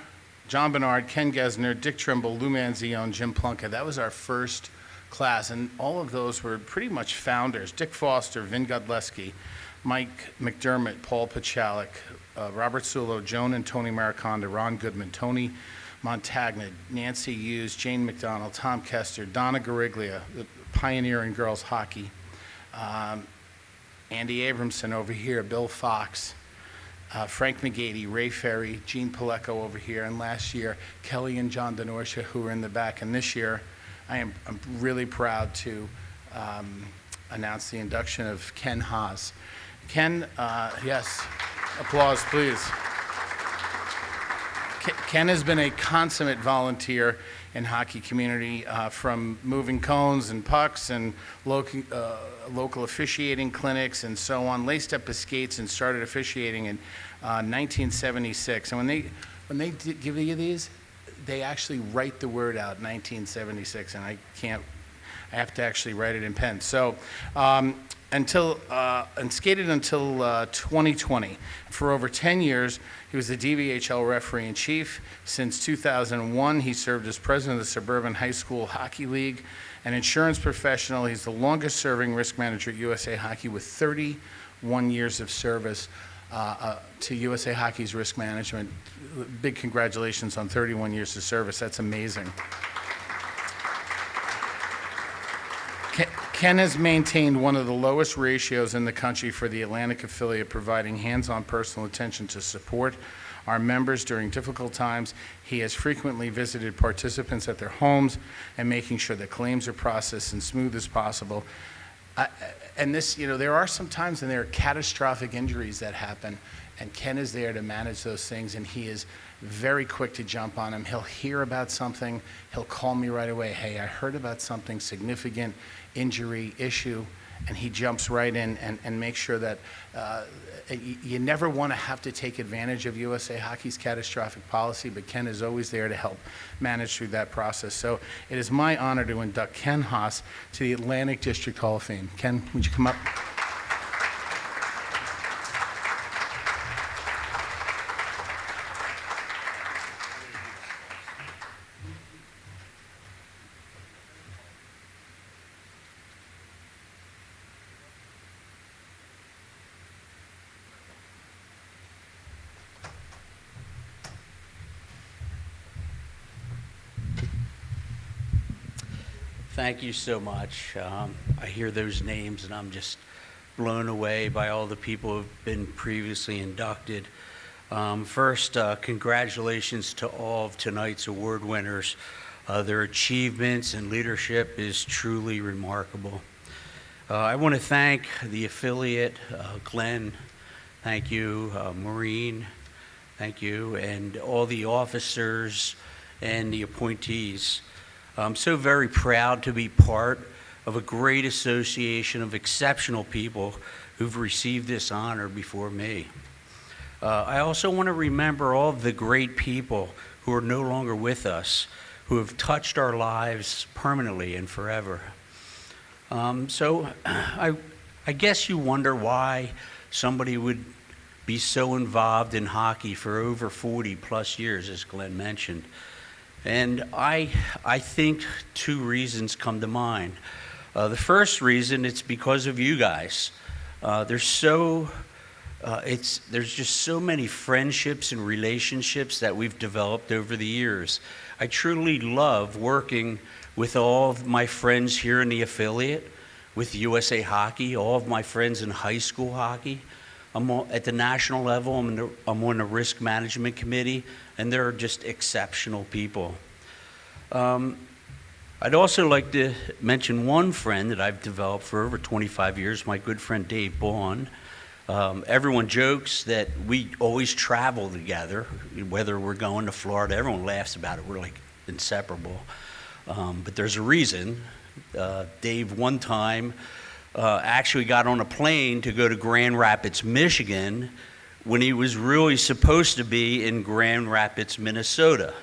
John Bernard, Ken Gesner, Dick Trimble, Lou Manzione, Jim Plunka. That was our first class, and all of those were pretty much founders. Dick Foster, Vin Godleski, Mike McDermott, Paul Pachalik, Robert Sulo, Joan and Tony Mariconda, Ron Goodman, Tony Montagna, Nancy Hughes, Jane McDonald, Tom Kester, Donna Gariglia, the pioneer in girls hockey, Andy Abramson over here, Bill Fox, Frank McGady, Ray Ferry, Gene Palecco over here, and last year, Kelly and John Denorcia, who were in the back. And this year, I'm really proud to announce the induction of Ken Haas. Ken, yes, applause, please. Ken has been a consummate volunteer in hockey community, from moving cones and pucks and local officiating clinics and so on. Laced up his skates and started officiating in 1976. And when they give you these, they actually write the word out, 1976, and I can't I have to actually write it in pen. So, and skated until 2020. For over 10 years, he was the DVHL referee in chief. Since 2001, he served as president of the Suburban High School Hockey League. An insurance professional, he's the longest serving risk manager at USA Hockey with 31 years of service to USA Hockey's risk management. Big congratulations on 31 years of service. That's amazing. Ken has maintained one of the lowest ratios in the country for the Atlantic affiliate, providing hands-on personal attention to support our members during difficult times. He has frequently visited participants at their homes and making sure that claims are processed as smooth as possible. And this, there are some times when there are catastrophic injuries that happen, and Ken is there to manage those things, and he is very quick to jump on them. He'll hear about something, he'll call me right away. Hey, I heard about something significant, injury, issue, and he jumps right in and makes sure that you never want to have to take advantage of USA Hockey's catastrophic policy, but Ken is always there to help manage through that process. So it is my honor to induct Ken Haas to the Atlantic District Hall of Fame. Ken, would you come up? Thank you so much. I hear those names and I'm just blown away by all the people who have been previously inducted. First, congratulations to all of tonight's award winners. Their achievements and leadership is truly remarkable. I want to thank the affiliate, Glenn, thank you, Maureen, thank you, and all the officers and the appointees. I'm so very proud to be part of a great association of exceptional people who've received this honor before me. I also want to remember all of the great people who are no longer with us, who have touched our lives permanently and forever. So I guess you wonder why somebody would be so involved in hockey for over 40 plus years, as Glenn mentioned. And I think two reasons come to mind. The first reason, it's because of you guys. There's just so many friendships and relationships that we've developed over the years. I truly love working with all of my friends here in the affiliate, with USA Hockey, all of my friends in high school hockey. At the national level, I'm on the risk management committee, and they're just exceptional people. I'd also like to mention one friend that I've developed for over 25 years, my good friend Dave Baughan. Everyone jokes that we always travel together, whether we're going to Florida. Everyone laughs about it. We're like inseparable. But there's a reason. Dave one time actually got on a plane to go to Grand Rapids, Michigan, when he was really supposed to be in Grand Rapids, Minnesota.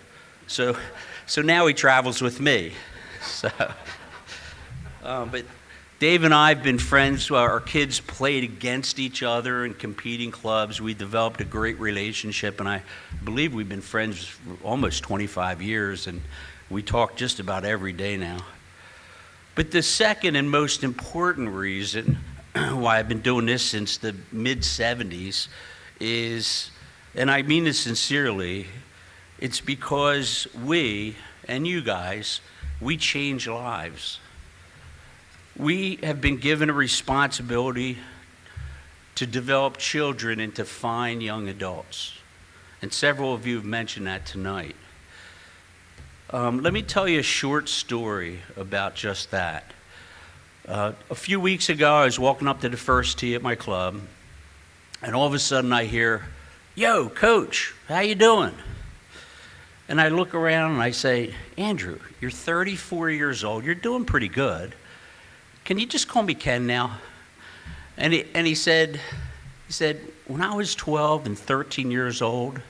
So now he travels with me. But Dave and I have been friends. Our kids played against each other in competing clubs. We developed a great relationship, and I believe we've been friends for almost 25 years, and we talk just about every day now. But the second and most important reason why I've been doing this since the mid-'70s is, and I mean this sincerely, it's because we, and you guys, we change lives. We have been given a responsibility to develop children into fine young adults. And several of you have mentioned that tonight. Let me tell you a short story about just that. A few weeks ago, I was walking up to the first tee at my club, and all of a sudden I hear, "Yo, coach, how you doing?" And I look around and I say, "Andrew, you're 34 years old. You're doing pretty good. Can you just call me Ken now?" And he said, "When I was 12 and 13 years old,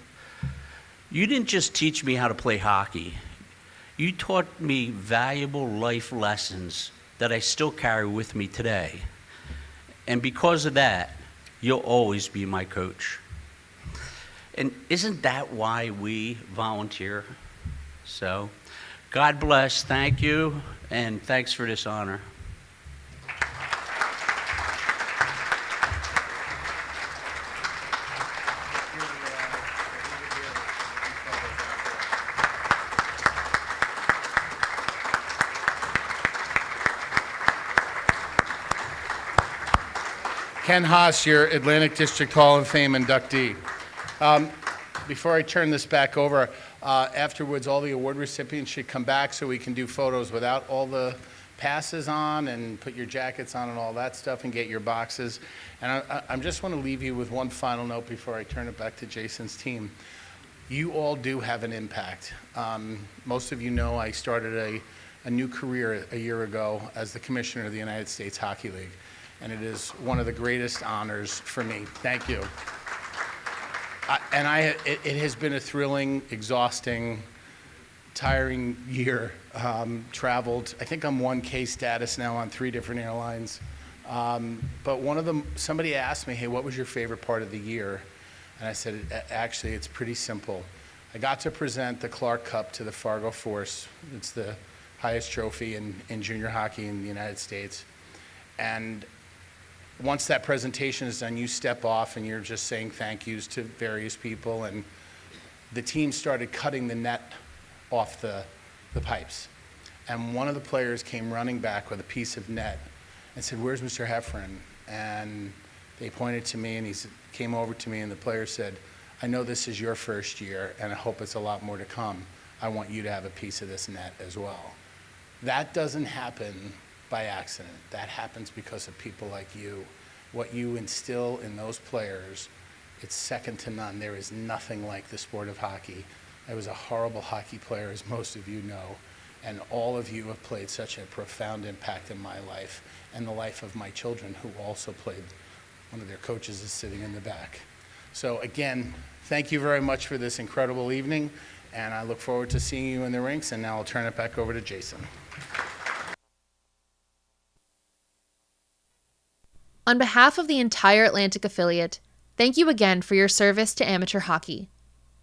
you didn't just teach me how to play hockey. You taught me valuable life lessons that I still carry with me today. And because of that, you'll always be my coach. And isn't that why we volunteer? So, God bless, thank you, and thanks for this honor. Ken Haas, your Atlantic District Hall of Fame inductee. Before I turn this back over, afterwards all the award recipients should come back so we can do photos without all the passes on and put your jackets on and all that stuff and get your boxes. And I just want to leave you with one final note before I turn it back to Jason's team. You all do have an impact. Most of you know I started a new career a year ago as the commissioner of the United States Hockey League. And it is one of the greatest honors for me. Thank you. It has been a thrilling, exhausting, tiring year. Traveled, I think I'm 1K status now on 3 different airlines. But one of them, somebody asked me, hey, what was your favorite part of the year? And I said, actually, it's pretty simple. I got to present the Clark Cup to the Fargo Force. It's the highest trophy in junior hockey in the United States. And once that presentation is done, you step off and you're just saying thank yous to various people, and the team started cutting the net off the pipes. And one of the players came running back with a piece of net and said, where's Mr. Heffron? And they pointed to me, and he came over to me, and the player said, I know this is your first year, and I hope it's a lot more to come. I want you to have a piece of this net as well. That doesn't happen by accident. That happens because of people like you. What you instill in those players, it's second to none. There is nothing like the sport of hockey. I was a horrible hockey player, as most of you know, and all of you have played such a profound impact in my life and the life of my children, who also played. One of their coaches is sitting in the back. So again, thank you very much for this incredible evening, and I look forward to seeing you in the rinks, and now I'll turn it back over to Jason. On behalf of the entire Atlantic affiliate, thank you again for your service to amateur hockey.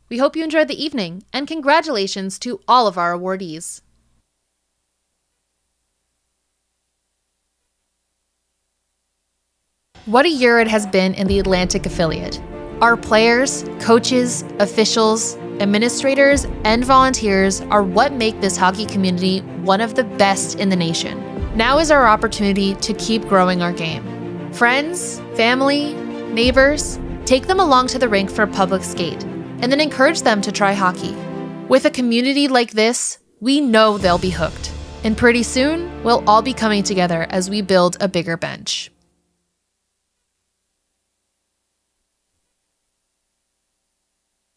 We hope you enjoyed the evening, and congratulations to all of our awardees. What a year it has been in the Atlantic affiliate. Our players, coaches, officials, administrators, and volunteers are what make this hockey community one of the best in the nation. Now is our opportunity to keep growing our game. Friends, family, neighbors, take them along to the rink for a public skate, and then encourage them to try hockey. With a community like this, we know they'll be hooked. And pretty soon, we'll all be coming together as we build a bigger bench.